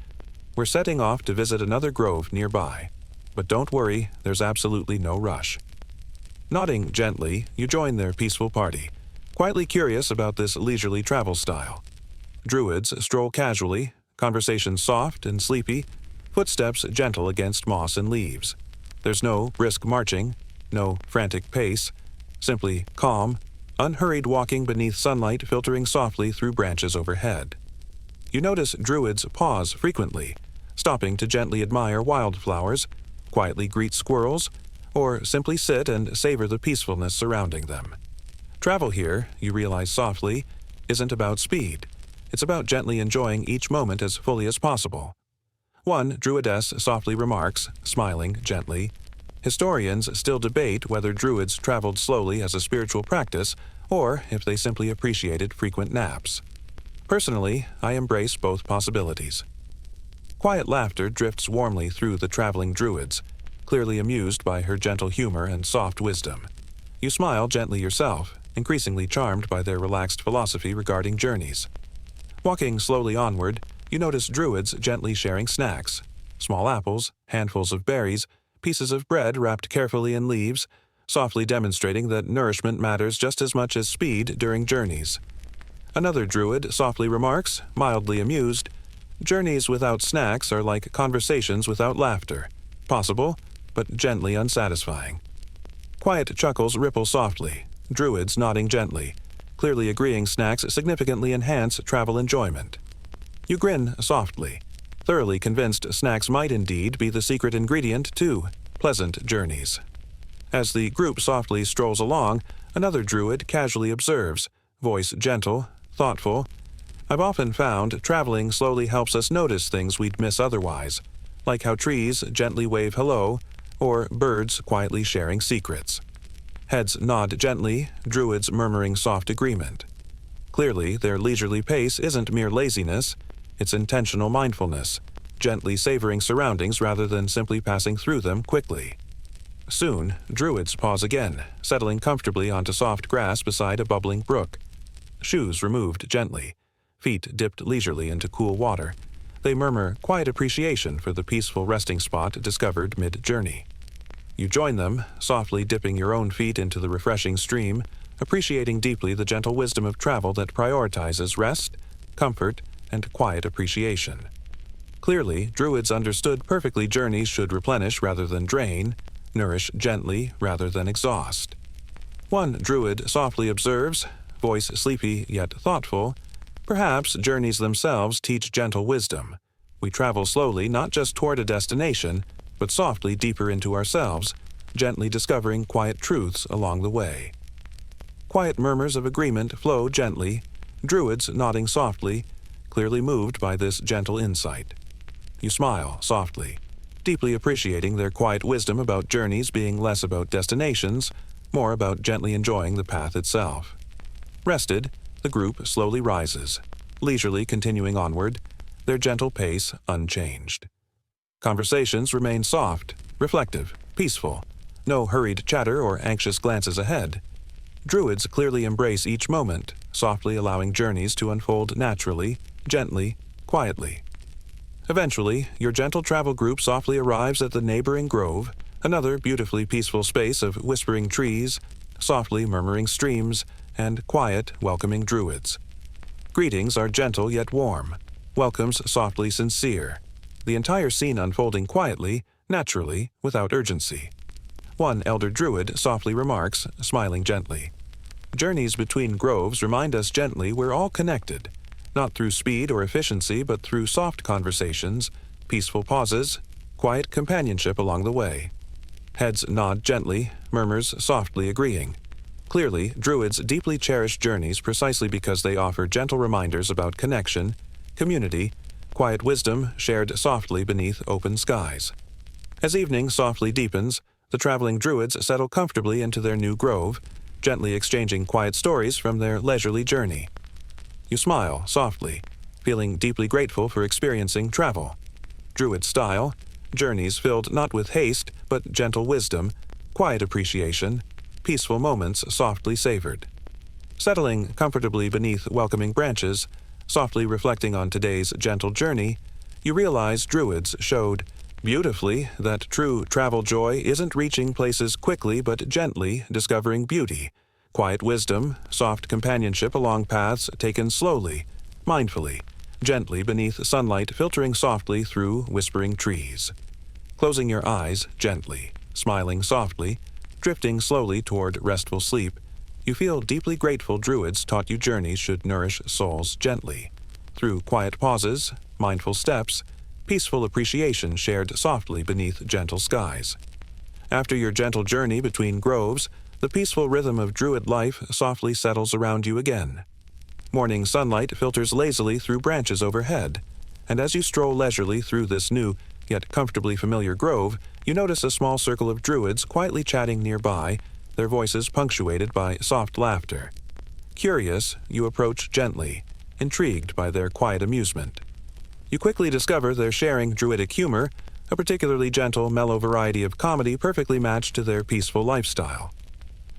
"We're setting off to visit another grove nearby. But don't worry, there's absolutely no rush." Nodding gently, you join their peaceful party, quietly curious about this leisurely travel style. Druids stroll casually, conversation soft and sleepy, footsteps gentle against moss and leaves. There's no brisk marching, no frantic pace, simply calm, unhurried walking beneath sunlight filtering softly through branches overhead. You notice Druids pause frequently, stopping to gently admire wildflowers, quietly greet squirrels, or simply sit and savor the peacefulness surrounding them. Travel here, you realize softly, isn't about speed. It's about gently enjoying each moment as fully as possible. One Druidess softly remarks, smiling gently, "Historians still debate whether Druids traveled slowly as a spiritual practice or if they simply appreciated frequent naps. Personally, I embrace both possibilities." Quiet laughter drifts warmly through the traveling Druids, clearly amused by her gentle humor and soft wisdom. You smile gently yourself, increasingly charmed by their relaxed philosophy regarding journeys. Walking slowly onward, you notice Druids gently sharing snacks, small apples, handfuls of berries, pieces of bread wrapped carefully in leaves, softly demonstrating that nourishment matters just as much as speed during journeys. Another Druid softly remarks, mildly amused, "Journeys without snacks are like conversations without laughter, possible, but gently unsatisfying." Quiet chuckles ripple softly, Druids nodding gently, clearly agreeing snacks significantly enhance travel enjoyment. You grin softly, thoroughly convinced snacks might indeed be the secret ingredient to pleasant journeys. As the group softly strolls along, another Druid casually observes, voice gentle, thoughtful, "I've often found traveling slowly helps us notice things we'd miss otherwise, like how trees gently wave hello, or birds quietly sharing secrets." Heads nod gently, Druids murmuring soft agreement. Clearly, their leisurely pace isn't mere laziness, it's intentional mindfulness, gently savoring surroundings rather than simply passing through them quickly. Soon, Druids pause again, settling comfortably onto soft grass beside a bubbling brook. Shoes removed gently, feet dipped leisurely into cool water, they murmur quiet appreciation for the peaceful resting spot discovered mid-journey. You join them, softly dipping your own feet into the refreshing stream, appreciating deeply the gentle wisdom of travel that prioritizes rest, comfort, and quiet appreciation. Clearly, Druids understood perfectly journeys should replenish rather than drain, nourish gently rather than exhaust. One Druid softly observes, voice sleepy yet thoughtful, "Perhaps journeys themselves teach gentle wisdom. We travel slowly not just toward a destination, but softly deeper into ourselves, gently discovering quiet truths along the way." Quiet murmurs of agreement flow gently, Druids nodding softly, clearly moved by this gentle insight. You smile softly, deeply appreciating their quiet wisdom about journeys being less about destinations, more about gently enjoying the path itself. Rested, the group slowly rises, leisurely continuing onward, their gentle pace unchanged. Conversations remain soft, reflective, peaceful, no hurried chatter or anxious glances ahead. Druids clearly embrace each moment, softly allowing journeys to unfold naturally, gently, quietly. Eventually, your gentle travel group softly arrives at the neighboring grove, another beautifully peaceful space of whispering trees, softly murmuring streams, and quiet, welcoming Druids. Greetings are gentle yet warm, welcomes softly sincere, the entire scene unfolding quietly, naturally, without urgency. One elder Druid softly remarks, smiling gently, "Journeys between groves remind us gently we're all connected, not through speed or efficiency but through soft conversations, peaceful pauses, quiet companionship along the way." Heads nod gently, murmurs softly agreeing. Clearly, Druids deeply cherish journeys precisely because they offer gentle reminders about connection, community, quiet wisdom shared softly beneath open skies. As evening softly deepens, the traveling Druids settle comfortably into their new grove, gently exchanging quiet stories from their leisurely journey. You smile softly, feeling deeply grateful for experiencing travel. Druid style, journeys filled not with haste but gentle wisdom, quiet appreciation, peaceful moments softly savored. Settling comfortably beneath welcoming branches, Softly reflecting on today's gentle journey, you realize Druids showed beautifully that true travel joy isn't reaching places quickly but gently discovering beauty, quiet wisdom, soft companionship along paths taken slowly, mindfully, gently beneath sunlight filtering softly through whispering trees. Closing your eyes gently, smiling softly, drifting slowly toward restful sleep, you feel deeply grateful Druids taught you journeys should nourish souls gently. Through quiet pauses, mindful steps, peaceful appreciation shared softly beneath gentle skies. After your gentle journey between groves, the peaceful rhythm of Druid life softly settles around you again. Morning sunlight filters lazily through branches overhead, and as you stroll leisurely through this new, yet comfortably familiar grove, you notice a small circle of Druids quietly chatting nearby, their voices punctuated by soft laughter. Curious, you approach gently, intrigued by their quiet amusement. You quickly discover they're sharing Druidic humor, a particularly gentle, mellow variety of comedy perfectly matched to their peaceful lifestyle.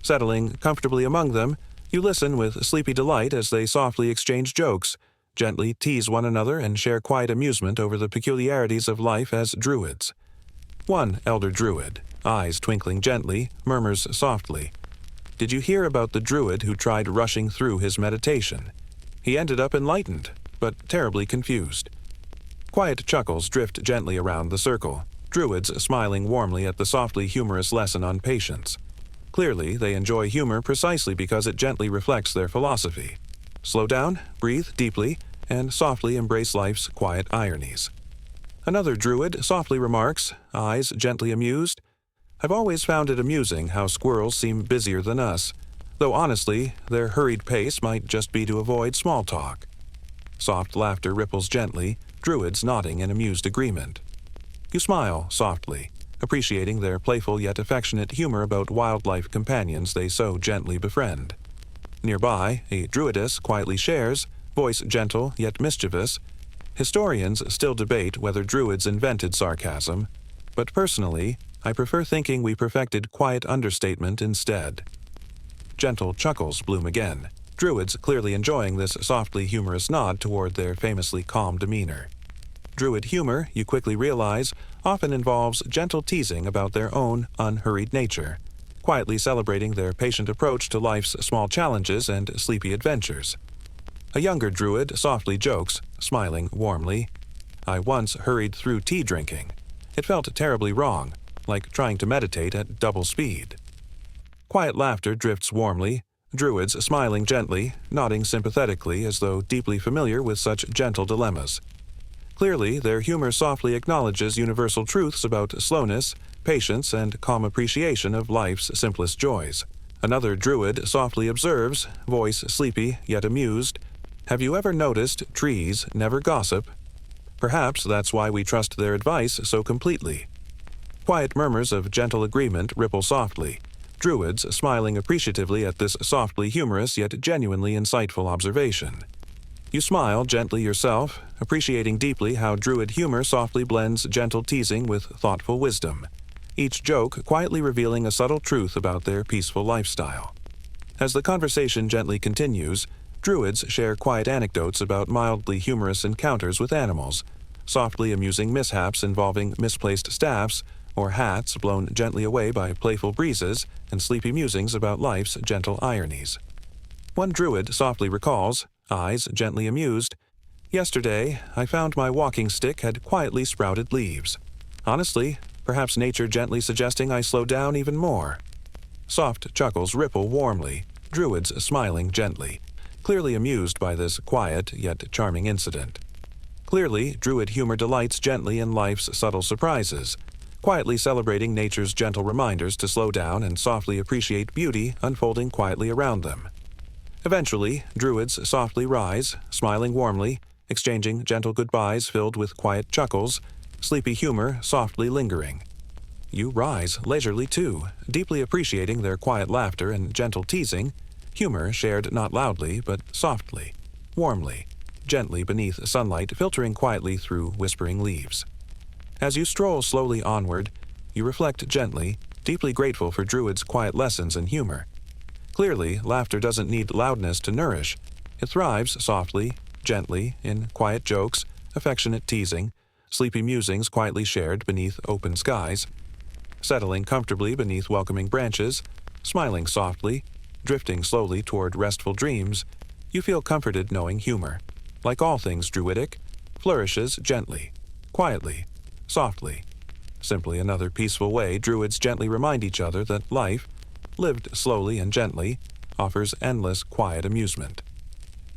Settling comfortably among them, you listen with sleepy delight as they softly exchange jokes, gently tease one another and share quiet amusement over the peculiarities of life as Druids. One elder Druid, eyes twinkling gently, murmurs softly, "Did you hear about the Druid who tried rushing through his meditation? He ended up enlightened, but terribly confused." Quiet chuckles drift gently around the circle, Druids smiling warmly at the softly humorous lesson on patience. Clearly, they enjoy humor precisely because it gently reflects their philosophy. Slow down, breathe deeply, and softly embrace life's quiet ironies. Another Druid softly remarks, eyes gently amused, "I've always found it amusing how squirrels seem busier than us, though honestly, their hurried pace might just be to avoid small talk." Soft laughter ripples gently, Druids nodding in amused agreement. You smile softly, appreciating their playful yet affectionate humor about wildlife companions they so gently befriend. Nearby, a Druidess quietly shares, voice gentle yet mischievous, "Historians still debate whether Druids invented sarcasm, but personally, I prefer thinking we perfected quiet understatement instead." Gentle chuckles bloom again, Druids clearly enjoying this softly humorous nod toward their famously calm demeanor. Druid humor, you quickly realize, often involves gentle teasing about their own unhurried nature, quietly celebrating their patient approach to life's small challenges and sleepy adventures. A younger Druid softly jokes, smiling warmly, "I once hurried through tea drinking. It felt terribly wrong, like trying to meditate at double speed." Quiet laughter drifts warmly, Druids smiling gently, nodding sympathetically as though deeply familiar with such gentle dilemmas. Clearly, their humor softly acknowledges universal truths about slowness, patience, and calm appreciation of life's simplest joys. Another Druid softly observes, voice sleepy yet amused, "Have you ever noticed trees never gossip? Perhaps that's why we trust their advice so completely." Quiet murmurs of gentle agreement ripple softly, Druids smiling appreciatively at this softly humorous yet genuinely insightful observation. You smile gently yourself, appreciating deeply how Druid humor softly blends gentle teasing with thoughtful wisdom, each joke quietly revealing a subtle truth about their peaceful lifestyle. As the conversation gently continues, Druids share quiet anecdotes about mildly humorous encounters with animals, softly amusing mishaps involving misplaced staffs or hats blown gently away by playful breezes, and sleepy musings about life's gentle ironies. One Druid softly recalls, eyes gently amused, "Yesterday, I found my walking stick had quietly sprouted leaves. Honestly, perhaps nature gently suggesting I slow down even more." Soft chuckles ripple warmly, Druids smiling gently, clearly amused by this quiet yet charming incident. Clearly, Druid humor delights gently in life's subtle surprises, quietly celebrating nature's gentle reminders to slow down and softly appreciate beauty unfolding quietly around them. Eventually, Druids softly rise, smiling warmly, exchanging gentle goodbyes filled with quiet chuckles, sleepy humor softly lingering. You rise leisurely too, deeply appreciating their quiet laughter and gentle teasing, humor shared not loudly but softly, warmly, gently beneath sunlight filtering quietly through whispering leaves. As you stroll slowly onward, you reflect gently, deeply grateful for Druids' quiet lessons in humor. Clearly, laughter doesn't need loudness to nourish. It thrives softly, gently, in quiet jokes, affectionate teasing, sleepy musings quietly shared beneath open skies, settling comfortably beneath welcoming branches, smiling softly, drifting slowly toward restful dreams, you feel comforted knowing humor, like all things Druidic, flourishes gently, quietly, softly. Simply another peaceful way Druids gently remind each other that life, lived slowly and gently, offers endless quiet amusement.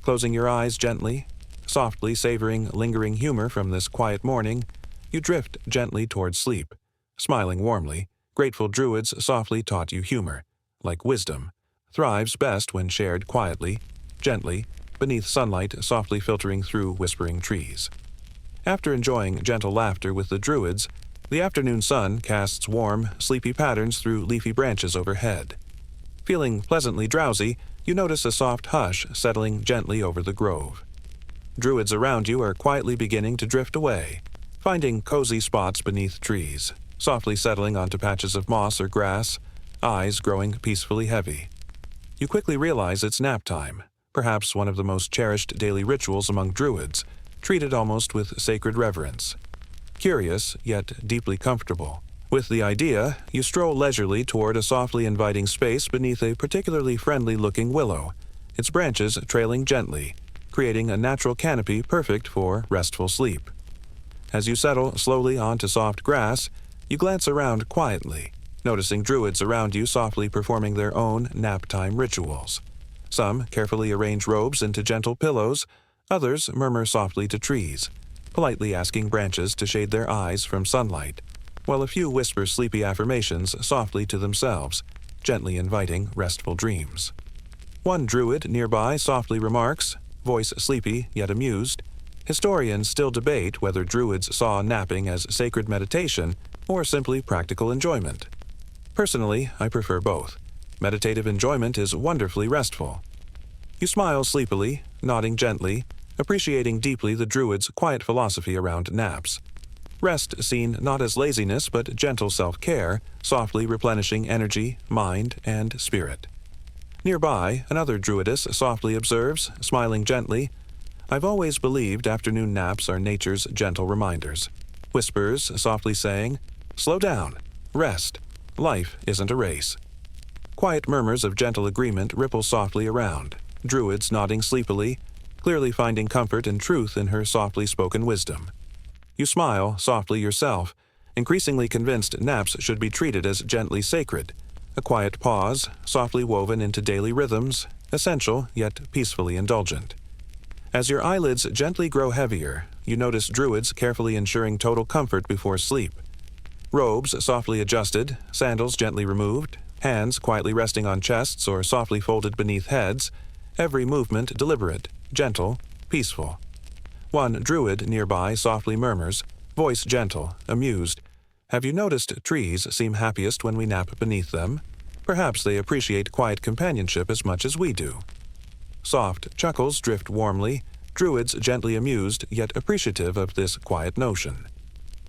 Closing your eyes gently, softly savoring lingering humor from this quiet morning, you drift gently toward sleep. Smiling warmly, grateful Druids softly taught you humor, like wisdom, thrives best when shared quietly, gently, beneath sunlight softly filtering through whispering trees. After enjoying gentle laughter with the Druids, the afternoon sun casts warm, sleepy patterns through leafy branches overhead. Feeling pleasantly drowsy, you notice a soft hush settling gently over the grove. Druids around you are quietly beginning to drift away, finding cozy spots beneath trees, softly settling onto patches of moss or grass, eyes growing peacefully heavy. You quickly realize it's nap time, perhaps one of the most cherished daily rituals among Druids, treated almost with sacred reverence. Curious, yet deeply comfortable. With the idea, you stroll leisurely toward a softly inviting space beneath a particularly friendly-looking willow, its branches trailing gently, creating a natural canopy perfect for restful sleep. As you settle slowly onto soft grass, you glance around quietly, noticing Druids around you softly performing their own nap-time rituals. Some carefully arrange robes into gentle pillows, others murmur softly to trees, politely asking branches to shade their eyes from sunlight, while a few whisper sleepy affirmations softly to themselves, gently inviting restful dreams. One Druid nearby softly remarks, voice sleepy yet amused, "Historians still debate whether Druids saw napping as sacred meditation or simply practical enjoyment. Personally, I prefer both. Meditative enjoyment is wonderfully restful." You smile sleepily, nodding gently, appreciating deeply the Druids' quiet philosophy around naps. Rest seen not as laziness but gentle self-care, softly replenishing energy, mind, and spirit. Nearby, another Druidess softly observes, smiling gently, "I've always believed afternoon naps are nature's gentle reminders." Whispers, softly saying, "Slow down, rest, life isn't a race." Quiet murmurs of gentle agreement ripple softly around, Druids nodding sleepily, clearly finding comfort and truth in her softly spoken wisdom. You smile softly yourself, increasingly convinced naps should be treated as gently sacred, a quiet pause, softly woven into daily rhythms, essential yet peacefully indulgent. As your eyelids gently grow heavier, you notice Druids carefully ensuring total comfort before sleep. Robes softly adjusted, sandals gently removed, hands quietly resting on chests or softly folded beneath heads, every movement deliberate, gentle, peaceful. One Druid nearby softly murmurs, voice gentle, amused, "Have you noticed trees seem happiest when we nap beneath them? Perhaps they appreciate quiet companionship as much as we do." Soft chuckles drift warmly, Druids gently amused yet appreciative of this quiet notion.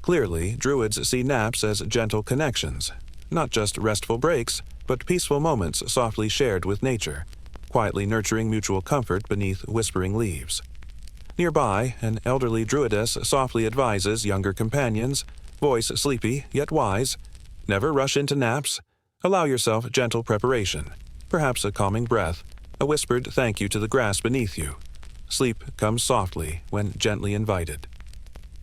Clearly, Druids see naps as gentle connections, not just restful breaks, but peaceful moments softly shared with nature, quietly nurturing mutual comfort beneath whispering leaves. Nearby, an elderly Druidess softly advises younger companions, voice sleepy yet wise, "Never rush into naps. Allow yourself gentle preparation, perhaps a calming breath, a whispered thank you to the grass beneath you. Sleep comes softly when gently invited."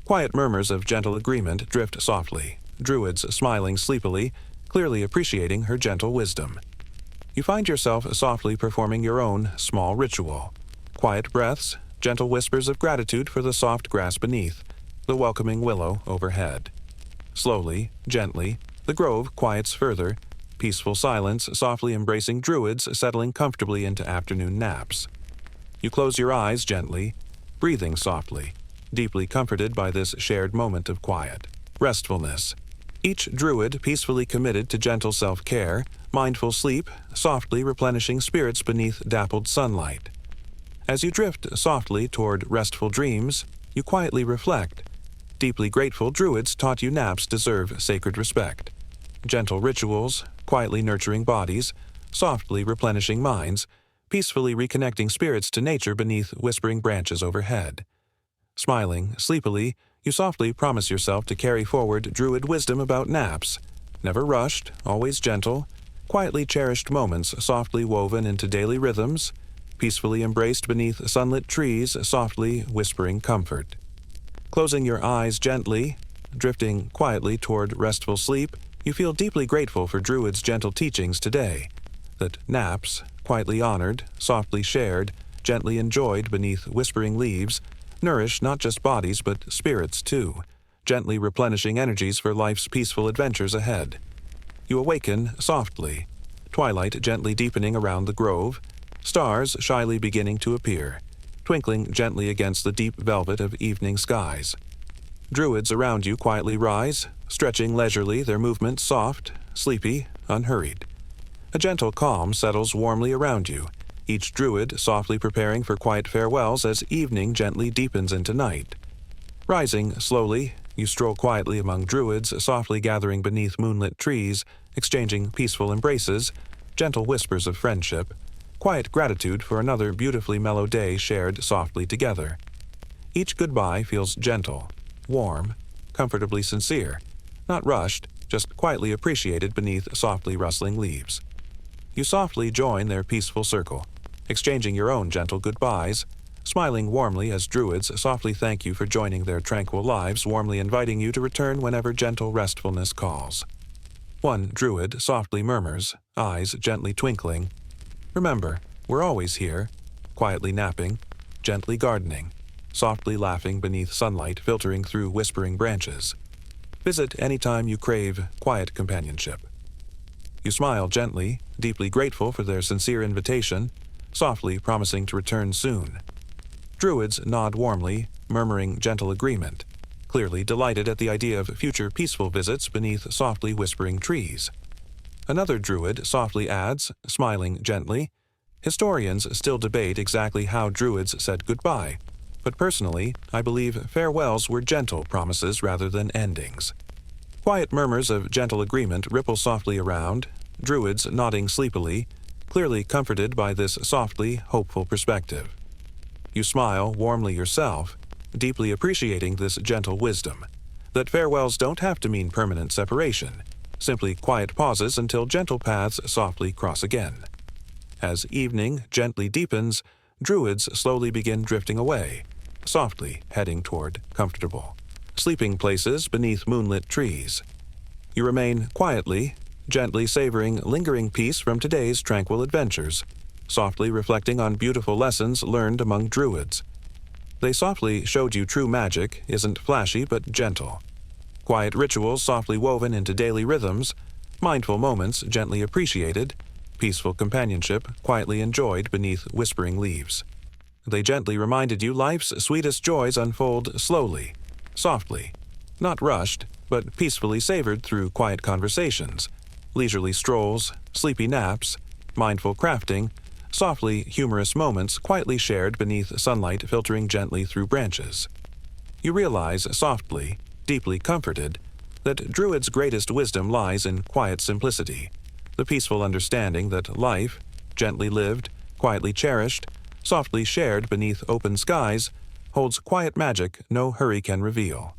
Quiet murmurs of gentle agreement drift softly, Druids smiling sleepily, clearly appreciating her gentle wisdom. You find yourself softly performing your own small ritual. Quiet breaths, gentle whispers of gratitude for the soft grass beneath, the welcoming willow overhead. Slowly, gently, the grove quiets further, peaceful silence softly embracing Druids settling comfortably into afternoon naps. You close your eyes gently, breathing softly, deeply comforted by this shared moment of quiet. Restfulness. Each Druid peacefully committed to gentle self-care, mindful sleep, softly replenishing spirits beneath dappled sunlight. As you drift softly toward restful dreams, you quietly reflect. Deeply grateful Druids taught you naps deserve sacred respect. Gentle rituals, quietly nurturing bodies, softly replenishing minds, peacefully reconnecting spirits to nature beneath whispering branches overhead. Smiling sleepily, you softly promise yourself to carry forward Druid wisdom about naps, never rushed, always gentle, quietly cherished moments softly woven into daily rhythms, peacefully embraced beneath sunlit trees, softly whispering comfort. Closing your eyes gently, drifting quietly toward restful sleep, you feel deeply grateful for Druid's gentle teachings today, that naps, quietly honored, softly shared, gently enjoyed beneath whispering leaves, nourish not just bodies but spirits too, gently replenishing energies for life's peaceful adventures ahead. You awaken softly, twilight gently deepening around the grove, stars shyly beginning to appear, twinkling gently against the deep velvet of evening skies. Druids around you quietly rise, stretching leisurely, their movements soft, sleepy, unhurried. A gentle calm settles warmly around you, each Druid softly preparing for quiet farewells as evening gently deepens into night. Rising slowly, you stroll quietly among Druids, softly gathering beneath moonlit trees, exchanging peaceful embraces, gentle whispers of friendship, quiet gratitude for another beautifully mellow day shared softly together. Each goodbye feels gentle, warm, comfortably sincere, not rushed, just quietly appreciated beneath softly rustling leaves. You softly join their peaceful circle, exchanging your own gentle goodbyes, smiling warmly as Druids softly thank you for joining their tranquil lives, warmly inviting you to return whenever gentle restfulness calls. One Druid softly murmurs, eyes gently twinkling, "Remember, we're always here," quietly napping, gently gardening, softly laughing beneath sunlight filtering through whispering branches. Visit anytime you crave quiet companionship. You smile gently, deeply grateful for their sincere invitation, softly promising to return soon. Druids nod warmly, murmuring gentle agreement, clearly delighted at the idea of future peaceful visits beneath softly whispering trees. Another Druid softly adds, smiling gently, "Historians still debate exactly how Druids said goodbye, but personally, I believe farewells were gentle promises rather than endings." Quiet murmurs of gentle agreement ripple softly around, Druids nodding sleepily, clearly comforted by this softly hopeful perspective. You smile warmly yourself, deeply appreciating this gentle wisdom, that farewells don't have to mean permanent separation, simply quiet pauses until gentle paths softly cross again. As evening gently deepens, Druids slowly begin drifting away, softly heading toward comfortable sleeping places beneath moonlit trees. You remain quietly, gently savoring lingering peace from today's tranquil adventures, softly reflecting on beautiful lessons learned among Druids. They softly showed you true magic isn't flashy but gentle. Quiet rituals softly woven into daily rhythms, mindful moments gently appreciated, peaceful companionship quietly enjoyed beneath whispering leaves. They gently reminded you life's sweetest joys unfold slowly, softly, not rushed, but peacefully savored through quiet conversations, leisurely strolls, sleepy naps, mindful crafting, softly humorous moments quietly shared beneath sunlight filtering gently through branches. You realize softly, deeply comforted, that Druid's greatest wisdom lies in quiet simplicity, the peaceful understanding that life, gently lived, quietly cherished, softly shared beneath open skies, holds quiet magic no hurry can reveal.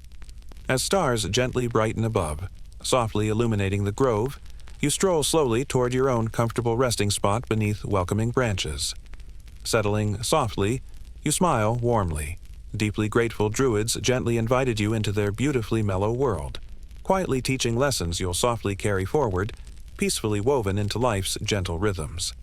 As stars gently brighten above, softly illuminating the grove, you stroll slowly toward your own comfortable resting spot beneath welcoming branches. Settling softly, you smile warmly. Deeply grateful Druids gently invited you into their beautifully mellow world, quietly teaching lessons you'll softly carry forward, peacefully woven into life's gentle rhythms.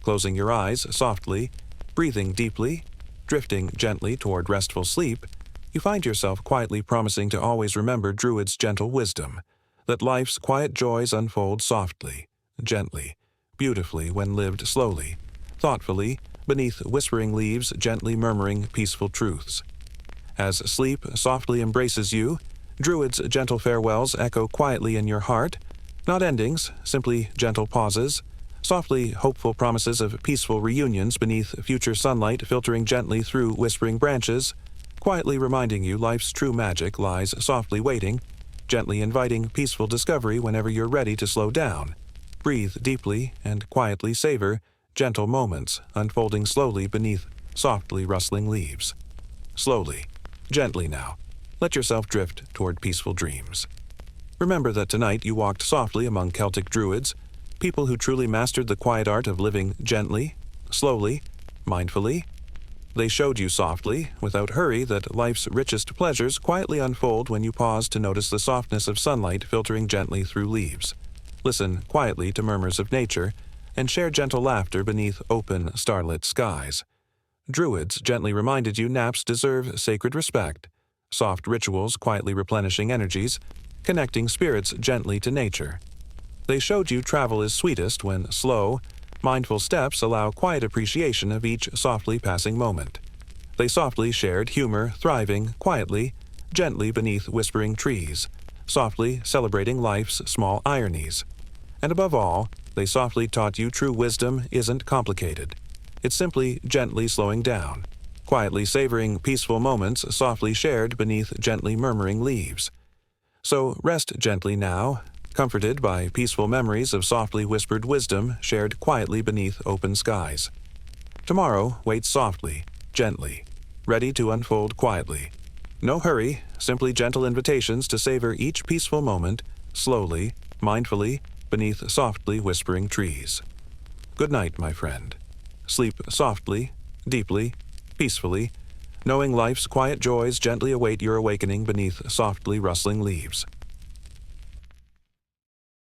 Closing your eyes softly, breathing deeply, drifting gently toward restful sleep, you find yourself quietly promising to always remember Druid's gentle wisdom, that life's quiet joys unfold softly, gently, beautifully when lived slowly, thoughtfully, beneath whispering leaves gently murmuring peaceful truths. As sleep softly embraces you, Druid's gentle farewells echo quietly in your heart, not endings, simply gentle pauses, softly hopeful promises of peaceful reunions beneath future sunlight filtering gently through whispering branches, quietly reminding you life's true magic lies softly waiting, gently inviting peaceful discovery whenever you're ready to slow down, breathe deeply, and quietly savor gentle moments unfolding slowly beneath softly rustling leaves. Slowly, gently now, let yourself drift toward peaceful dreams. Remember that tonight you walked softly among Celtic Druids, people who truly mastered the quiet art of living gently, slowly, mindfully. They showed you softly, without hurry, that life's richest pleasures quietly unfold when you pause to notice the softness of sunlight filtering gently through leaves. Listen quietly to murmurs of nature, and share gentle laughter beneath open, starlit skies. Druids gently reminded you naps deserve sacred respect, soft rituals quietly replenishing energies, connecting spirits gently to nature. They showed you travel is sweetest when slow, mindful steps allow quiet appreciation of each softly passing moment. They softly shared humor thriving quietly, gently beneath whispering trees, softly celebrating life's small ironies. And above all, they softly taught you true wisdom isn't complicated. It's simply gently slowing down, quietly savoring peaceful moments softly shared beneath gently murmuring leaves. So rest gently now, comforted by peaceful memories of softly whispered wisdom shared quietly beneath open skies. Tomorrow waits softly, gently, ready to unfold quietly. No hurry, simply gentle invitations to savor each peaceful moment, slowly, mindfully, beneath softly whispering trees. Good night, my friend. Sleep softly, deeply, peacefully, knowing life's quiet joys gently await your awakening beneath softly rustling leaves.